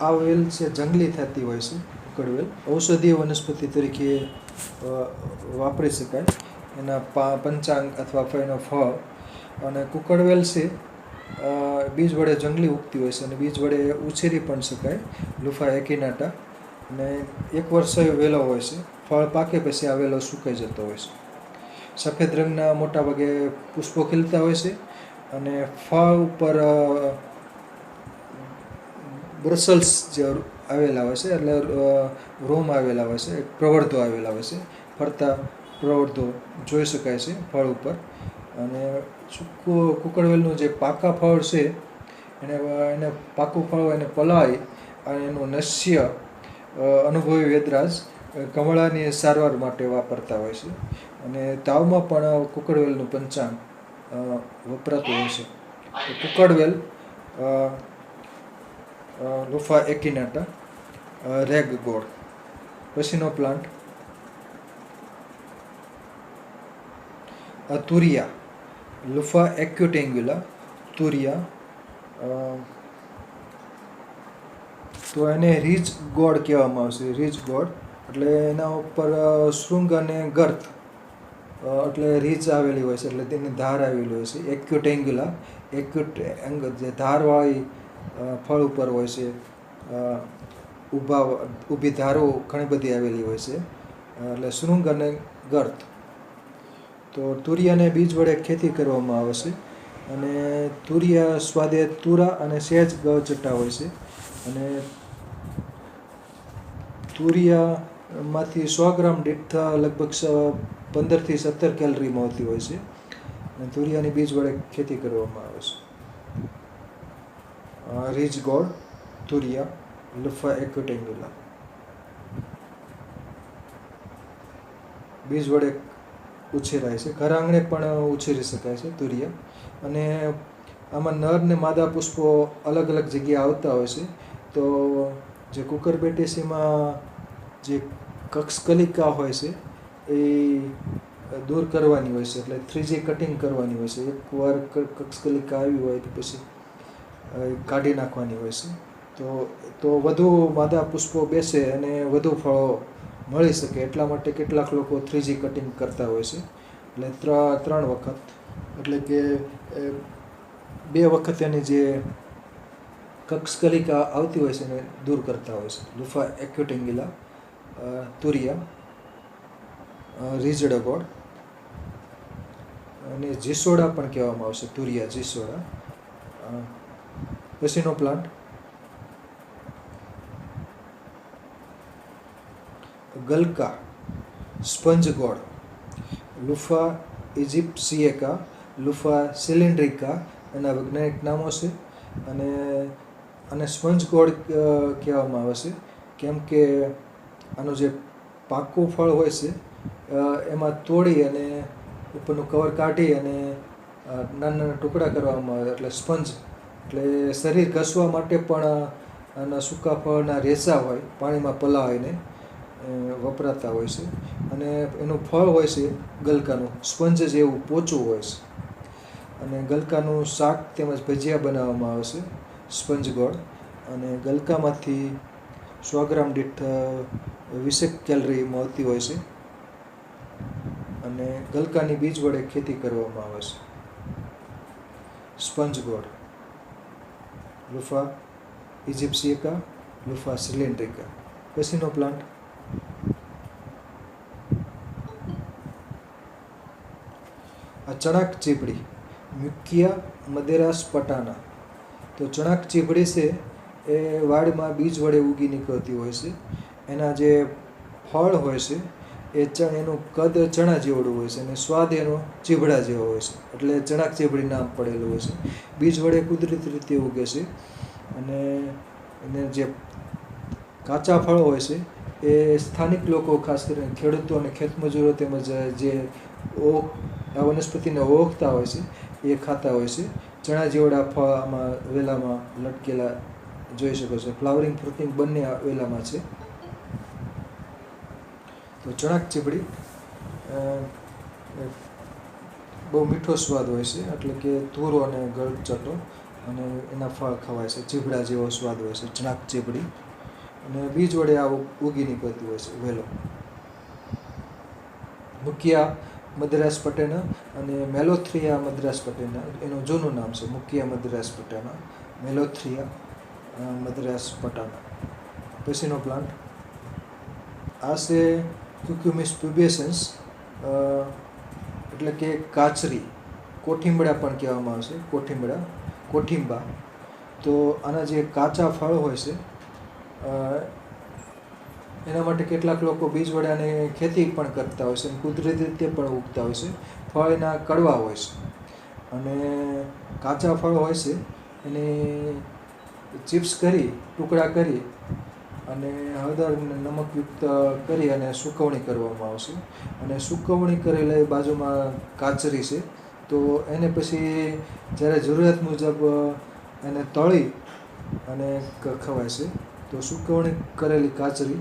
આ વેલ છે જંગલી થતી હોય છે. કુકડવેલ ઔષધીય વનસ્પતિ તરીકે વાપરી શકાય, એના પંચાંગ અથવા એનો ફળ. અને કુકડવેલ છે બીજ વડે જંગલી ઉગતી હોય છે અને બીજ વડે ઉછેરી પણ શકાય, લુફા એકિનાટા. અને 1 વર્ષ વેલો હોય છે. ફળ પાકે પછી આ વેલો સુકાઈ જતો હોય છે. સફેદ રંગના મોટા ભાગે પુષ્પો ખીલતા હોય છે અને ફળ ઉપર બ્રસલ્સ જે આવેલા હોય છે, એટલે રોમ આવેલા હોય છે, પ્રવર્ધો આવેલા હોય છે, ફરતા પ્રવર્ધો જોઈ શકાય છે ફળ ઉપર. અને કુકડવેલનું જે પાકા ફળ છે એને પાકું ફળ એને પલાળી અને એનું નસ્ય અનુભવી વેદરાજ કમળાની સારવાર માટે વાપરતા હોય છે. અને તાવમાં પણ કુકડવેલનું પંચાંગ વપરાતું હોય છે. તો કુકડવેલ, લુફા એકિનાટા, રેગ ગોડ. પછીનો પ્લાન્ટ તુરિયા, લુફા એક્યુટેન્ગ્યુલા, તુરિયા. તો એને રીચ ગોડ કહેવામાં આવશે. રીચ ગોડ એટલે એના ઉપર શૃંગ અને ગર્થ એટલે રીચ આવેલી હોય છે, એટલે તેની ધાર આવેલી હોય છે. એક્યુટેન્ગ્યુલા, જે ધારવાળી ફળ ઉપર હોય છે, ઊભી ધારો ઘણી બધી આવેલી હોય છે, એટલે શૃંગ અને ગર્થ. તો તુરિયાને બીજ વડે ખેતી કરવામાં આવે છે. અને તુરિયા સ્વાદે તુરા અને સહેજ ગળચટ્ટા હોય છે. અને તુરિયામાંથી 100 ગ્રામ દીઠ લગભગ 15 થી 17 કેલરી મળતી હોય છે. અને તુરિયાની બીજ વડે ખેતી કરવામાં આવે છે. રીચ ગોડ, તુરિયા, લુફા એક્યુટેન્ગ્યુલા. બીજ વડે ઉછેરાય છે. ઘર આંગણે પણ ઉછેરી શકાય છે તુરિયા. અને આમાં નર ને માદા પુષ્પો અલગ અલગ જગ્યાએ આવતા હોય છે. તો જે કુકરબિટેસીમાં જે કક્ષકલિકા હોય છે એ દૂર કરવાની હોય છે, એટલે 3G કટિંગ કરવાની હોય છે. એકવાર કક્ષકલિકા આવી હોય તો પછી કાઢી નાખવાની હોય છે. તો વધુ માદા પુષ્પો બેસે અને વધુ ફળો મળી શકે એટલા માટે કેટલાક લોકો 3G કટિંગ કરતા હોય છે. એટલે 3 વખત, એટલે કે 2 વખત એની જે કક્ષકલિકા આવતી હોય છે એને દૂર કરતા હોય છે. લુફા એક્યુટેન્ગ્યુલા, તુરિયા, રીઝડ ગોડ. અને જીસોડા પણ કહેવામાં આવશે, તુરિયા જીસોડા. પછીનો પ્લાન્ટ ગલકા, સ્પંજ ગોડ, લુફા ઇજિપ્શિએકા, લુફા સિલિન્ડ્રિકા એના વૈજ્ઞાનિક નામો છે. અને આને સ્પંજ ગોળ કહેવામાં આવે છે, કેમ કે આનું જે પાકું ફળ હોય છે એમાં તોડી અને ઉપરનું કવર કાઢી અને નાના નાના ટુકડા કરવામાં આવે એટલે સ્પંજ, એટલે શરીર ઘસવા માટે પણ આના સૂકા ફળના રેસા હોય પાણીમાં પલાળીને વપરાતા હોય છે. અને એનું ફળ હોય છે ગલકાનું સ્પંજ જેવું પોચું હોય છે. અને ગલકાનું શાક તેમજ ભજીયા બનાવવામાં આવે છે સ્પંજ ગોળ. અને ગલકામાંથી 100 ગ્રામ દીઠ 20 કેલરી મળતી હોય છે. અને ગલકાની બીજ વડે ખેતી કરવામાં આવે છે. સ્પંજ ગોળ લુફા ઇજિપ્શિયકા, લુફા સિલિન્ડ્રિકા. પછીનો પ્લાન્ટ આ ચણાક ચીભડી મ્યુકિયા મદેરાસ પટાના. તો ચણાક ચીભડી છે એ વાડમાં બીજ વડે ઉગી નીકળતી હોય છે. એના જે ફળ હોય છે એનું કદ ચણા જેવડું હોય છે અને સ્વાદ એનો ચીભડા જેવો હોય છે, એટલે ચણાક ચીભડી નામ પડેલું હોય છે. બીજ વડે કુદરતી રીતે ઉગે છે. અને એને જે કાચા ફળ હોય છે એ સ્થાનિક લોકો, ખાસ કરીને ખેડૂતો અને ખેતમજૂરો તેમજ જે આ વનસ્પતિને ઓળખતા હોય છે એ ખાતા હોય છે. ચણા જેવડા ફળ આમાં વેલામાં લટકેલા જોઈ શકો છો. ફ્લાવરિંગ ફ્રૂટિંગ બંને આ વેલામાં છે. તો ચણાક ચીભડી બહુ મીઠો સ્વાદ હોય છે, એટલે કે તુરો અને ગળચટો, અને એના ફળ ખવાય છે. ચીભડા જેવો સ્વાદ હોય છે ચણાક ચીભડી. અને બીજ વડે આ ઉગી નીકળતી હોય છે વેલો. મુકિયા મદ્રાસ પટેના અને મેલોથ્રિયા મદ્રાસ પટેના એનું જૂનું નામ છે. મુકિયા મદ્રાસ પટેના, મેલોથ્રિયા મદ્રાસ પટાના. પછીનો પ્લાન્ટ આ છે ક્યુક્યુમિસ પ્યુબેસન્સ, એટલે કે કાચરી, કોઠીંબડા પણ કહેવામાં આવે છે. કોઠીંબા. તો આના જે કાચા ફળ હોય છે એના માટે કેટલાક લોકો બીજ વડાની ખેતી પણ કરતા હોય છે અને કુદરતી રીતે પણ ઉગતા હોય છે. ફળ એના કડવા હોય છે. અને કાચા ફળ હોય છે એની ચિપ્સ કરી, ટુકડા કરી અને હળદર અને નમકયુક્ત કરી અને સૂકવણી કરવામાં આવશે. અને સૂકવણી કરેલી બાજુમાં કાચરી છે, તો એને પછી જ્યારે જરૂરિયાત મુજબ એને તળી અને ખવાય છે. તો સૂકવણી કરેલી કાચરી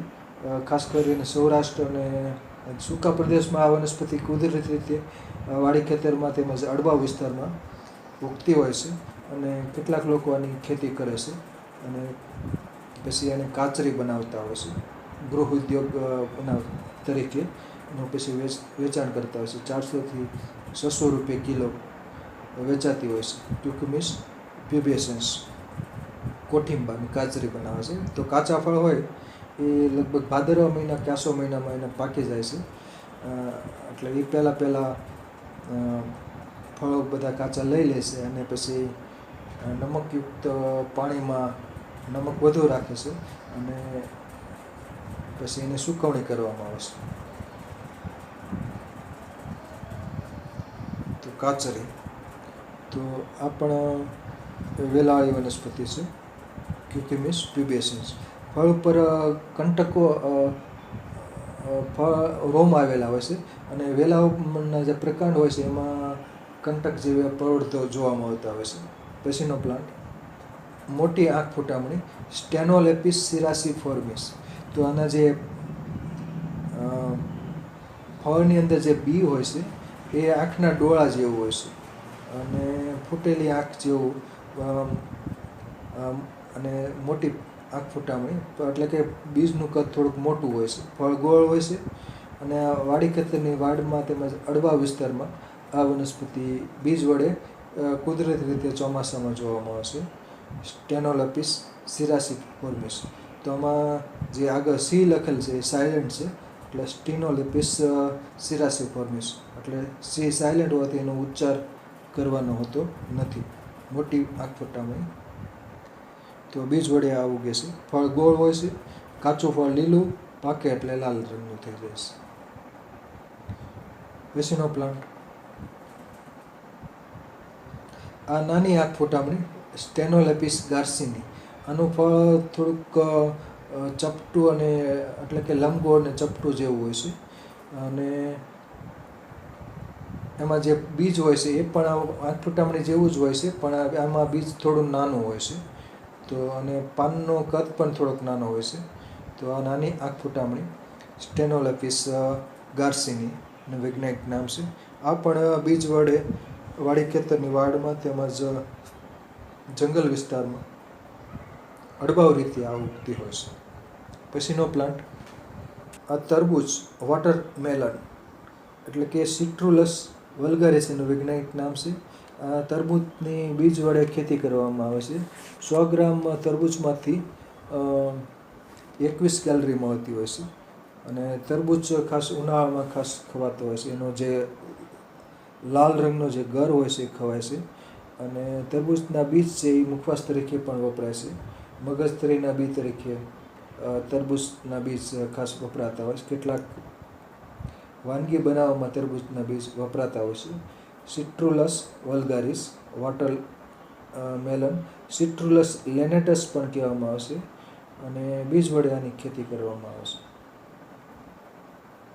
ખાસ કરીને સૌરાષ્ટ્ર અને સૂકા પ્રદેશમાં આ વનસ્પતિ કુદરતી રીતે વાડી ખેતરમાં તેમજ અડબા વિસ્તારમાં ઉગતી હોય છે. અને કેટલાક લોકો આની ખેતી કરે છે અને પછી એને કાચરી બનાવતા હોય છે. ગૃહ ઉદ્યોગ તરીકે એનું પછી વેચાણ કરતા હોય છે. 400 થી 600 રૂપિયા કિલો વેચાતી હોય છે. ક્યુક્યુમિસ પ્યુબેસન્સ કોઠીંબાની કાચરી બનાવે છે. તો કાચા ફળ હોય એ લગભગ ભાદરવા મહિના કે આસો મહિનામાં એને પાકી જાય છે. એટલે એ પહેલાં ફળો બધા કાચા લઈ લે છે અને પછી નમકયુક્ત પાણીમાં નમક વધુ રાખે છે અને પછી એને સૂકવણી કરવામાં આવે છે. તો કાચરી, તો આ પણ વેલાવાળી વનસ્પતિ છે ક્યુક્યુમિસ પ્યુબેસન્સ. ફળ ઉપર કંટકો રોમ આવેલા હોય છે અને વેલાઓના જે પ્રકાંડ હોય છે એમાં કંટક જેવા પ્રવૃત્તો જોવા મળતા હોય છે. પછીનો પ્લાન્ટ મોટી આંખ ફૂટામણી સ્ટેનોલેપિસ સિરાસિફોર્મિસ. તો આના જે ફળની અંદર જે બી હોય છે એ આંખના ડોળા જેવું હોય છે અને ફૂટેલી આંખ જેવું અને મોટી આંખ ફૂટામણી, એટલે કે બીજનું કદ થોડુંક મોટું હોય છે. ફળ ગોળ હોય છે અને વાડી ખેતરની વાડમાં તેમજ અડવા વિસ્તારમાં આ વનસ્પતિ બીજ વડે કુદરતી રીતે ચોમાસામાં જોવા મળે છે. સ્ટેનોલેપિસ સિરાસિફોર્મિસ. તો આમાં જે આગળ સી લખેલ છે એ સાયલેન્ટ છે, એટલે સ્ટેનોલેપિસ સિરાસિફોર્મિસ, એટલે સી સાયલેન્ટ હોવાથી એનો ઉચ્ચાર કરવાનો હોતો નથી. મોટી આંખ ફૂટામણી. તો બીજ વડે આ ઉગે છે. ફળ ગોળ હોય છે. કાચું ફળ લીલું, પાકે એટલે લાલ રંગનું થઈ જાય છે. પછીનો પ્લાન્ટ આ નાની આંખ ફૂટામણી સ્ટેનોલેપિસ ગાર્સિની. આનું ફળ થોડુંક ચપટું અને એટલે કે લંબગોળ અને ચપટું જેવું હોય છે, અને એમાં જે બીજ હોય છે એ પણ આંખ ફૂટામણી જેવું જ હોય છે, પણ આમાં બીજ થોડું નાનું હોય છે. તો અને પાનનો કદ પણ થોડોક નાનો હોય છે. તો આ નાની આંખ ફૂટામણી સ્ટેનોલેપિસ ગાર્સિની નું વૈજ્ઞાનિક નામ છે. આ પણ બીજ વડે વાડી ખેતરની વાડમાં તેમજ જંગલ વિસ્તારમાં અડબાવ રીતે આ ઉગતી હોય છે. પછીનો પ્લાન્ટ આ તરબૂચ વોટરમેલન એટલે કે સિટ્રુલસ વલ્ગારિસ એનું વૈજ્ઞાનિક નામ છે. આ તરબૂચની બીજ વડે ખેતી કરવામાં આવે છે. 100 ગ્રામ તરબૂચમાંથી 21 કેલરી મળતી હોય છે, અને તરબૂચ ખાસ ઉનાળામાં ખાસ ખવાતો હોય છે. એનો જે લાલ રંગનો જે ગર હોય છે એ ખવાય છે, અને તરબૂચના બીજ છે એ મુખવાસ તરીકે પણ વપરાય છે. મગજતરીના બી તરીકે તરબૂચના બીજ ખાસ વપરાતા હોય છે. કેટલાક વાનગી બનાવવામાં તરબૂચના બીજ વપરાતા હોય છે. સિટ્રુલસ વલ્ગારિસ વોટર મેલન, સિટ્રુલસ લેનેટસ પણ કહેવામાં આવશે, અને બીજ વડે આની ખેતી કરવામાં આવે છે.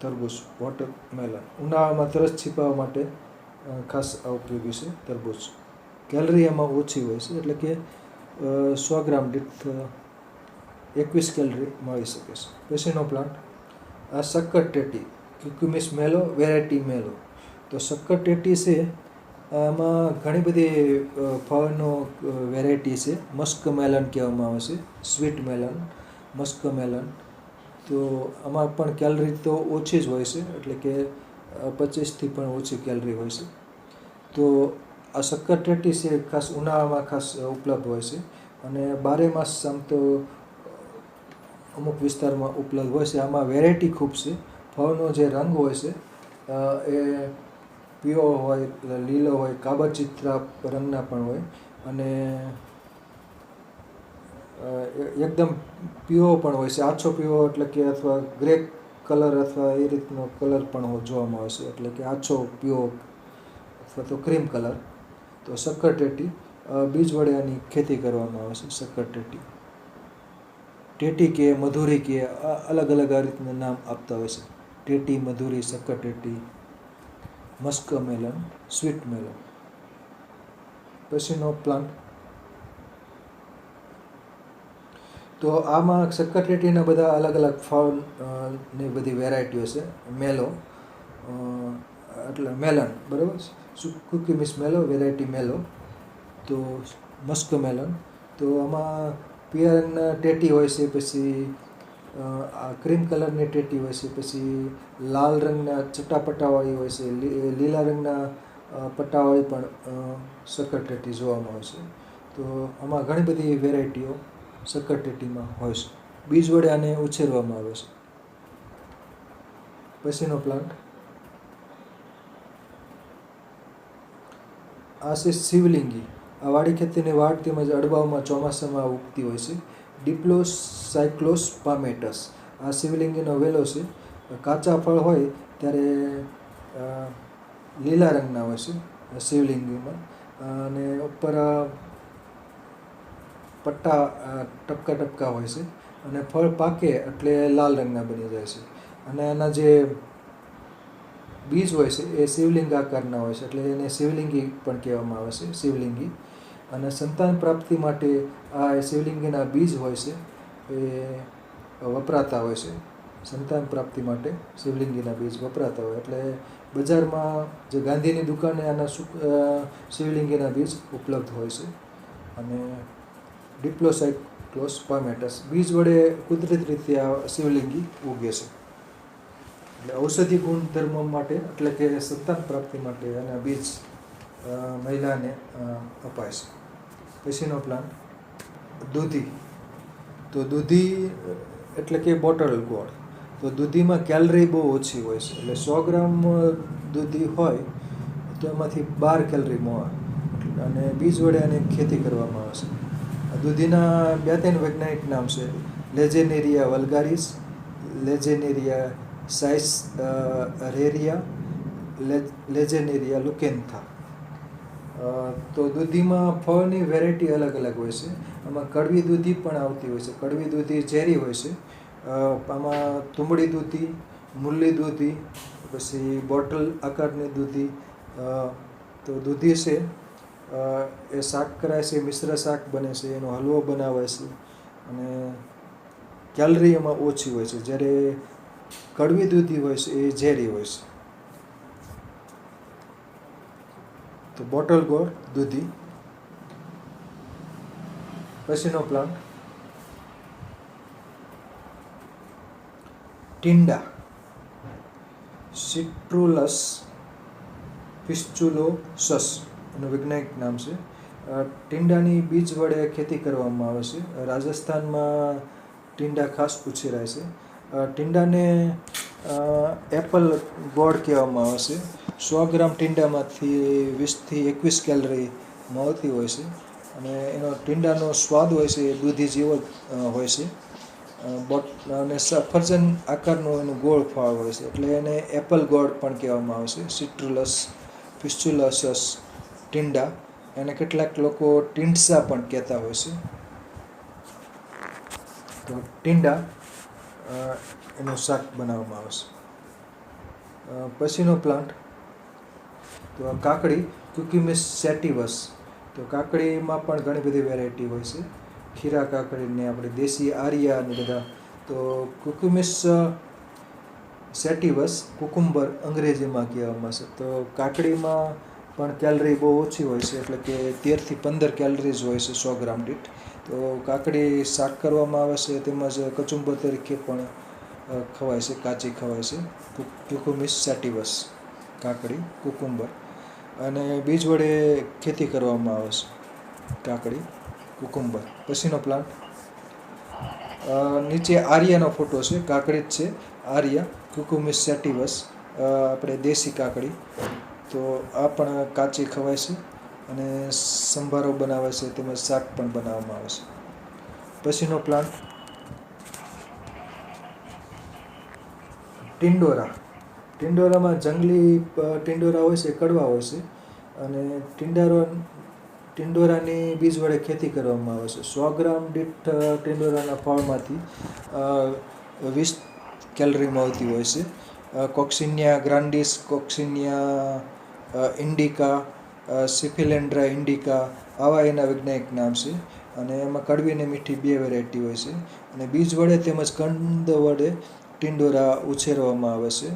તરબૂચ વોટરમેલન ઉનાળામાં તરસ છીપાવવા માટે ખાસ ઉપયોગી છે તરબૂચ. કેલરી એમાં ઓછી હોય છે, એટલે કે 100 ગ્રામ દીઠ 21 કેલરી મળી શકે છે. પછીનો પ્લાન્ટ આ શક્કરટેટી ક્યુક્યુમિસ મેલો વેરાયટી મેલો. તો શક્કરટેટી છે આમાં ઘણી બધી ફળનો વેરાયટી છે. મસ્ક મેલન કહેવામાં આવે છે, સ્વીટ મેલન, મસ્ક મેલન. તો આમાં પણ કેલરી તો ઓછી જ હોય છે, એટલે કે 25થી પણ ઓછી કેલરી હોય છે. તો આ શક્કરટેટી છે ખાસ ઉનાળામાં ખાસ ઉપલબ્ધ હોય છે, અને 12 માસ આમ તો અમુક વિસ્તારમાં ઉપલબ્ધ હોય છે. આમાં વેરાયટી ખૂબ છે. ફળનો જે રંગ હોય છે એ પીળો હોય, લીલો હોય, કાબરચીતરા રંગના પણ હોય, અને એકદમ પીળો પણ હોય છે, આછો પીળો, એટલે કે અથવા ગ્રે કલર અથવા એ રીતનો કલર પણ જોવામાં આવે છે, એટલે કે આછો પીળો અથવા તો ક્રીમ કલર. તો શક્કરટેટી બીજ વડે આની ખેતી કરવામાં આવે છે. શક્કરટેટી, ટેટી કે મધુરી કે અલગ અલગ આ રીતના નામ આપતા હોય છે. ટેટી, મધુરી, શક્કરટેટી, મસ્ક મેલન, સ્વીટ મેલન. પછીનો પ્લાન્ટ તો આમાં શક્કરટેટીના બધા અલગ અલગ ફળ ની બધી વેરાયટીઓ છે. મેલો એટલે મેલન, બરાબર. ક્યુક્યુમિસ મેલો વેરાયટી મેલો. તો મસ્ક મેલન, તો આમાં પીળા રંગના ટેટી હોય છે, પછી આ ક્રીમ કલરની ટેટી હોય છે, પછી લાલ રંગના ચટાપટાવાળી હોય છે, લીલા રંગના પટ્ટાવાળી પણ શક્કરટેટી જોવામાં આવે છે. તો આમાં ઘણી બધી વેરાયટીઓ શક્કરટેટીમાં હોય છે. બીજ વડે આને ઉછેરવામાં આવે છે. પછીનો પ્લાન્ટ આ છે શિવલિંગી. આ વાડી ખેતીની વાડ તેમજ અડબાવમાં ચોમાસામાં ઉગતી હોય છે. ડિપ્લોસાયક્લોસ પામેટસ આ શિવલિંગીનો વેલો છે. કાચા ફળ હોય ત્યારે લીલા રંગના હોય છે શિવલિંગીમાં, અને ઉપર પટ્ટા ટપકા ટપકા હોય છે, અને ફળ પાકે એટલે લાલ રંગના બની જાય છે. અને એના જે બીજ હોય છે એ શિવલિંગ આકારના હોય છે, એટલે એને શિવલિંગી પણ કહેવામાં આવે છે, શિવલિંગી. અને સંતાન પ્રાપ્તિ માટે આ શિવલિંગીના બીજ હોય છે એ વપરાતા હોય છે. સંતાન પ્રાપ્તિ માટે શિવલિંગીના બીજ વપરાતા હોય, એટલે બજારમાં જે ગાંધીની દુકાને આના શિવલિંગીના બીજ ઉપલબ્ધ હોય છે. અને ડિપ્લોસાયક્લોસ પામેટસ બીજ વડે કુદરતી રીતે આ શિવલિંગી ઉગે છે. એટલે ઔષધિ ગુણધર્મો માટે, એટલે કે સંતાન પ્રાપ્તિ માટે આના બીજ મહિલાને અપાય છે. પછીનો પ્લાન્ટ દૂધી. તો દૂધી એટલે કે બોટલ ગોળ. તો દૂધીમાં કેલરી બહુ ઓછી હોય છે, એટલે 100 ગ્રામ દૂધી હોય તો એમાંથી 12 કેલરી મળે, અને બીજ વડે આની ખેતી કરવામાં આવે છે. દૂધીના 2-3 વૈજ્ઞાનિક નામ છે: લેજેનેરિયા વલ્ગારિસ, લેજેનેરિયા સાઇસ રેરિયા, લેજેનેરિયા લુકેન્થા. તો દૂધીમાં ફળની વેરાયટી અલગ અલગ હોય છે. આમાં કડવી દૂધી પણ આવતી હોય છે. કડવી દૂધી ઝેરી હોય છે. આમાં તુંબડી દૂધી, મુરલી દૂધી, પછી બોટલ આકારની દૂધી. તો દૂધી છે એ શાક કરાય છે, મિશ્ર શાક બને છે, એનો હલવો બનાવાય છે અને કેલરી એમાં ઓછી હોય છે. જ્યારે કડવી દૂધી હોય છે એ ઝેરી હોય છે. તો બોટલ ગોળ દૂધી. પછીનો પ્લાન્ટ ટિંડા, સિટ્રુલસ પિસ્ચુલોસસ એનું વૈજ્ઞાનિક નામ છે. ટિંડાની બીજ વડે ખેતી કરવામાં આવે છે. રાજસ્થાનમાં ટિંડા ખાસ ઉછેરાય છે. ટિંડાને એપલ ગોળ કહેવામાં આવે છે. 100 ગ્રામ ટિંડામાંથી 20 થી 21 કેલરી મળતી હોય છે અને એનો ટિંડાનો સ્વાદ હોય છે એ દૂધી જેવો હોય છે. અને સફરજન આકારનું એનું ગોળ ફળ હોય છે એટલે એને એપલ ગોળ પણ કહેવામાં આવે છે. સિટ્રુલસ પિસ્ચુલોસસ ટિંડા, એને કેટલાક લોકો ટિંડસા પણ કહેતા હોય છે. તો ટિંડા એનું શાક બનાવવામાં આવે છે. પછીનો પ્લાન્ટ તો કાકડી, ક્યુક્યુમિસ સેટિવસ. તો કાકડીમાં પણ ઘણી બધી વેરાયટી હોય છે. ખીરા કાકડીને આપણે દેશી આર્યા અને બધા. તો ક્યુક્યુમિસ સેટિવસ, કુકુમ્બર અંગ્રેજીમાં કહેવામાં છે. તો કાકડીમાં પણ કેલરી બહુ ઓછી હોય છે, એટલે કે 13 થી 15 કેલરીઝ હોય છે 100 ગ્રામ દીઠ. તો કાકડી શાક કરવામાં આવે છે, તેમજ કચુંબર તરીકે પણ ખવાય છે, કાચી ખવાય છે. ક્યુક્યુમિસ સેટિવસ કાકડી, કુકુમ્બર, અને બીજ વડે ખેતી કરવામાં આવે છે કાકડી, કુકુમ્બર. પછીનો પ્લાન્ટ નીચે આર્યાનો ફોટો છે, કાકડી જ છે આર્યા, ક્યુક્યુમિસ સેટિવસ, આપણે દેશી કાકડી. તો આ પણ કાચી ખવાય છે અને સંભારો બનાવે છે, તેમજ શાક પણ બનાવવામાં આવે છે. પછીનો પ્લાન્ટ ટિંડોરા. ટિંડોરામાં જંગલી ટિંડોરા હોય છે, કડવા હોય છે અને ટિંડોરાની બીજ વડે ખેતી કરવામાં આવે છે. 100 ગ્રામ દીઠ ટિંડોરાના ફળમાંથી 20 કેલરી મળતી હોય છે. કોક્સિનિયા ગ્રાન્ડિસ, કોક્સિનિયા ઇન્ડિકા, સિફિલેન્ડ્રા ઇન્ડિકા, આવા એના વૈજ્ઞાનિક નામ છે. અને એમાં કડવી અને મીઠી 2 વેરાયટી હોય છે. અને બીજ વડે તેમજ કંદ વડે ટિંડોરા ઉછેરવામાં આવે છે.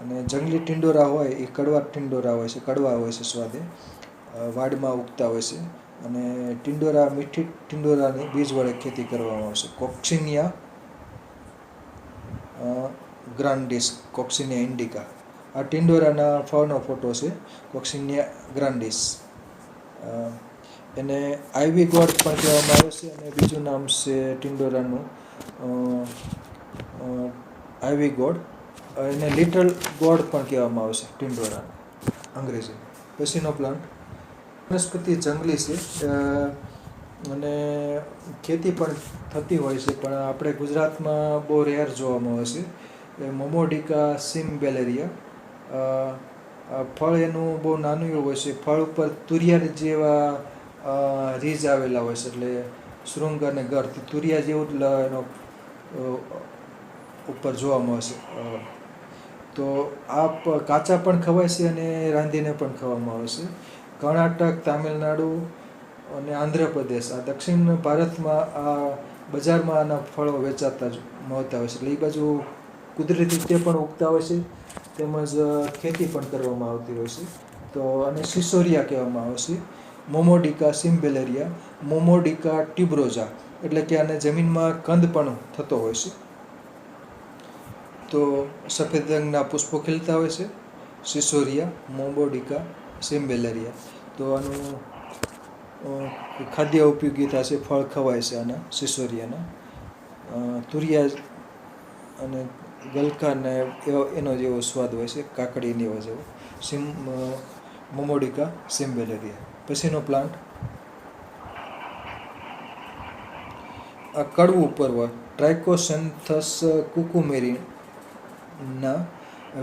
અને જંગલી ટિંડોરા હોય એ કડવા ટિંડોરા હોય છે, કડવા હોય છે સ્વાદે, વાડમાં ઉગતા હોય છે. અને મીઠી ટિંડોરાની બીજ વડે ખેતી કરવામાં આવે છે. કોક્સિનિયા ગ્રાન્ડિસ, કોક્સિનિયા ઇન્ડિકા. આ ટિંડોરાના ફળનો ફોટો છે, કોક્સિનિયા ગ્રાન્ડિસ. એને આઈવી ગોડ પણ કહેવામાં આવે છે અને બીજું નામ છે ટિંડોરાનું આઈવી ગોડ. એને લિટલ ગોડ પણ કહેવામાં આવે છે ટિંડોરાને અંગ્રેજી. પછીનો પ્લાન્ટ વનસ્પતિ જંગલી છે અને ખેતી પણ થતી હોય છે, પણ આપણે ગુજરાતમાં બહુ રેર જોવામાં આવે છે. એ મોમોડિકા સિમ્બેલેરિયા. ફળ એનું બહુ નાનું એવું હોય છે. ફળ ઉપર તુરિયા જેવા રીજ આવેલા હોય છે, એટલે શૃંગ અને ગર્થ તુરિયા જેવું જ એનો ઉપર જોવા મળશે. તો આ કાચા પણ ખવાય છે અને રાંધીને પણ ખાવામાં આવે છે. કર્ણાટક, તામિલનાડુ અને આંધ્રપ્રદેશ, આ દક્ષિણ ભારતમાં આ બજારમાં આના ફળો વેચાતા જ મળતા હોય છે. એટલે એ બાજુ કુદરતી રીતે પણ ઉગતા હોય છે, તેમજ ખેતી પણ કરવામાં આવતી હોય છે. તો આને સિસોરિયા કહેવામાં આવે છે. મોમોડિકા સિમ્બેલેરિયા, મોમોડિકા ટ્યુબ્રોઝા, એટલે કે આને જમીનમાં કંદ પણ થતો હોય છે. તો સફેદ રંગના પુષ્પો ખીલતા હોય છે. સિસોરિયા, મોમોડિકા સિમ્બેલેરિયા. તો આનું ખાદ્ય ઉપયોગિતા છે, ફળ ખવાય છે આના સિસોરિયાના. તુરિયા અને ગલકાને એનો જેવો સ્વાદ હોય છે, કાકડીને એવો જેવો. મોમોડિકા સિમ્બેલેરિયા. પછીનો પ્લાન્ટ આ કડવું પર્વ, ટ્રાઇકોસેન્થસ કુકુમેરીના,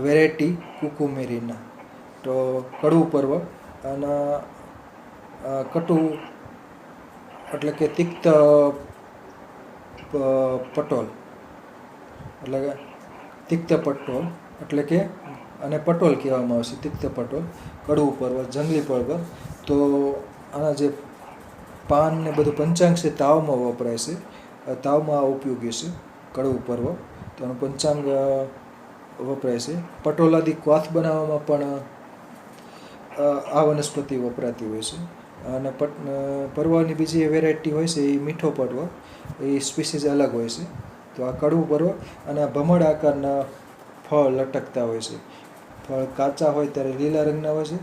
વેરાયટી કુકુમેરીના. તો કડવું પર્વ આના કટુ એટલે કે તિક્ત પટોલ, એટલે કે તિક્ત પટોલ એટલે કે અને પટોલ કહેવામાં આવે છે, તિક્ત પટોલ, કડવું પર્વત, જંગલી પર્વત. તો આના જે પાન ને બધું પંચાંગ છે તાવમાં વપરાય છે, તાવમાં ઉપયોગી છે કડવું પર્વત. તો એનું પંચાંગ વપરાય છે. પટોલાદી ક્વાથ બનાવવામાં પણ આ વનસ્પતિ વપરાતી હોય છે. અને પર્વની બીજી વેરાયટી હોય છે એ મીઠો પર્વ, એ સ્પીસીસ અલગ હોય છે. તો આ કડવું પર્વ અને ભમર આકારના ફળ લટકતા હોય છે. ફળ કાચા હોય ત્યારે લીલા રંગના હોય છે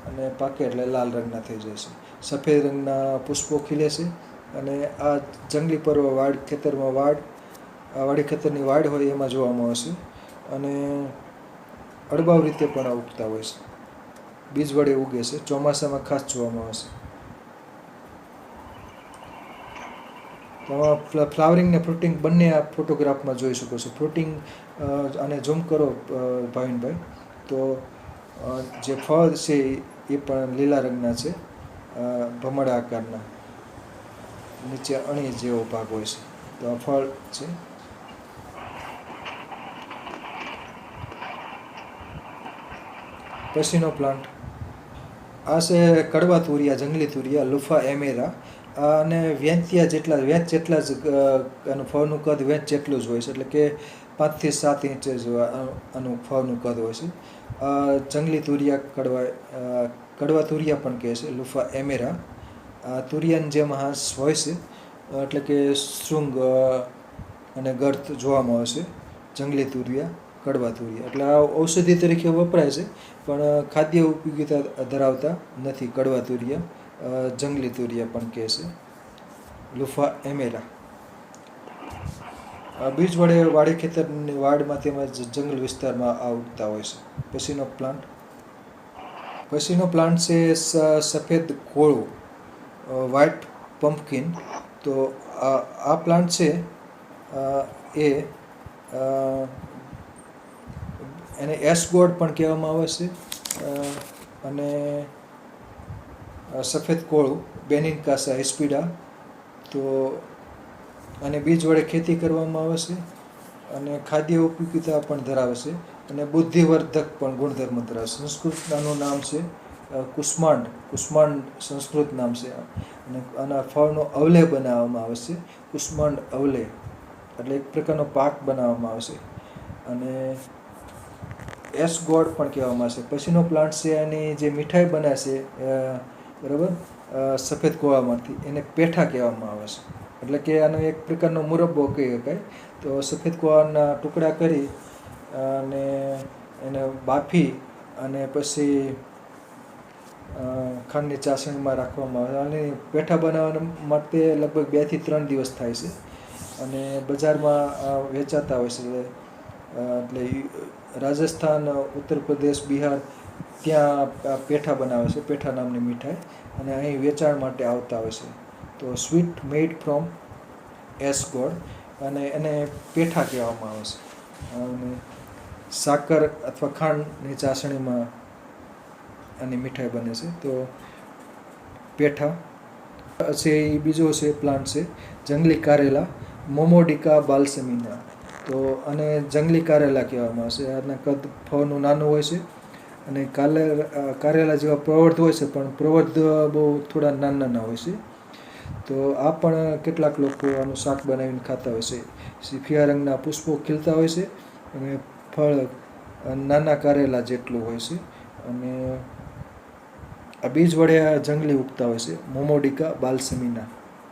અને પાકે એટલે લાલ રંગના થઈ જાય છે. સફેદ રંગના પુષ્પો ખીલે છે. અને આ જંગલી પર્વ વાડી ખેતરની વાડ હોય એમાં જોવામાં આવે છે. અને અડબાવ રીતે પણ ઉગતા હોય છે, બીજ વડે ઉગે છે. ચોમાસામાં ખાસ જોવામાં આવે છે. તો ફ્લાવરિંગ ને ફ્રૂટિંગ બંને આ ફોટોગ્રાફમાં જોઈ શકો છો. ફ્રૂટિંગ અને ઝૂમ કરો ભાવિનભાઈ, તો જે ફળ છે એ પણ લીલા રંગના છે, ભમરડા આકારના, નીચે અણી જેવો ભાગ હોય છે. તો આ ફળ છે. પછીનો પ્લાન્ટ આ છે કડવા તુરિયા, જંગલી તુરિયા, લુફા એમેરા. અને વેંચ જેટલા જ આનું ફળનું કદ વેંચ જેટલું જ હોય છે, એટલે કે 5 થી 7 ઇંચ જ આનું ફળનું કદ હોય છે. જંગલી તુરિયા, કડવા તુરિયા પણ કહે છે, લુફા એમેરા. તુરિયાની જેમ હાંસ હોય છે, એટલે કે શૃંગ અને ગર્થ જોવામાં આવે છે. જંગલી તુરિયા, કડવા તુરિયા એટલે આ ઔષધિ તરીકે વપરાય છે, પણ ખાદ્ય ઉપયોગિતા ધરાવતા નથી. કડવા તુરિયા, જંગલી તુરિયા પણ કહે છે, લુફા એમેરા. બીજ વડે વાડી ખેતરની વાડમાં તેમજ જંગલ વિસ્તારમાં આ ઉગતા હોય છે. પછીનો પ્લાન્ટ છે સફેદ કોળું, વ્હાઇટ પમ્પકિન. તો આ પ્લાન્ટ છે એને એસગોડ પણ કહેવામાં આવે છે. અને સફેદ કોળું, બેનિનકાસા હિસ્પિડા. તો અને બીજ વડે ખેતી કરવામાં આવે છે અને ખાદ્ય ઉપયોગિતા પણ ધરાવે છે અને બુદ્ધિવર્ધક પણ ગુણધર્મ ધરાવે છે. સંસ્કૃતનું નામ છે કુષ્માંડ સંસ્કૃત નામ છે. અને આના ફળનો અવલે બનાવવામાં આવે છે, કુષ્માંડ અવલે, એટલે એક પ્રકારનો પાક બનાવવામાં આવે છે. અને એસગોડ પણ કહેવામાં આવે છે. પછીનો પ્લાન્ટ છે એની જે મીઠાઈ બને છે, બરાબર, સફેદ કોળામાંથી, એને પેઠા કહેવામાં આવે છે. એટલે કે આનો એક પ્રકારનો મુરબ્બો કહી શકાય. તો સફેદ કોળાના ટુકડા કરી અને એને બાફી અને પછી ખાંડની ચાસણીમાં રાખવામાં આવે. અને પેઠા બનાવવા માટે લગભગ 2 થી 3 દિવસ થાય છે અને બજારમાં વેચાતા હોય છે. એટલે રાજસ્થાન, ઉત્તર પ્રદેશ, બિહાર ત્યાં પેઠા બનાવે છે, પેઠા નામની મીઠાઈ, અને અહીં વેચાણ માટે આવતા હોય છે. તો સ્વીટ મેડ ફ્રોમ એસગોડ, અને એને પેઠા કહેવામાં આવે છે. અને સાકર અથવા ખાંડની ચાસણીમાં આની મીઠાઈ બને છે. તો પેઠા છે. એ બીજો છે પ્લાન્ટ છે જંગલી કારેલા, મોમોડિકા બાલ્સેમિના. તો આને જંગલી કારેલા કહેવામાં આવે છે. આના કદ ફળનું નાનું હોય છે અને કારેલા જેવા પ્રવૃદ્ધ હોય છે, પણ પ્રવૃદ્ધ બહુ થોડા નાના હોય છે. તો આ પણ કેટલાક લોકો આનું શાક બનાવીને ખાતા હોય છે. સિફિયા રંગના પુષ્પો ખીલતા હોય છે અને ફળ નાના કારેલા જેટલું હોય છે. અને આ બીજ વડે આ જંગલી ઉગતા હોય છે, મોમોડિકા બાલ્સેમિના.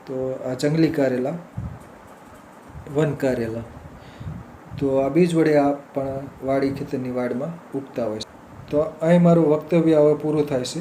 તો આ જંગલી કારેલા, વન કારેલા. તો આ બીજ વડે આ પણ વાડી ખેતરની વાડમાં ઉગતા હોય છે. તો અહીં મારું વક્તવ્ય હવે પૂરું થાય છે.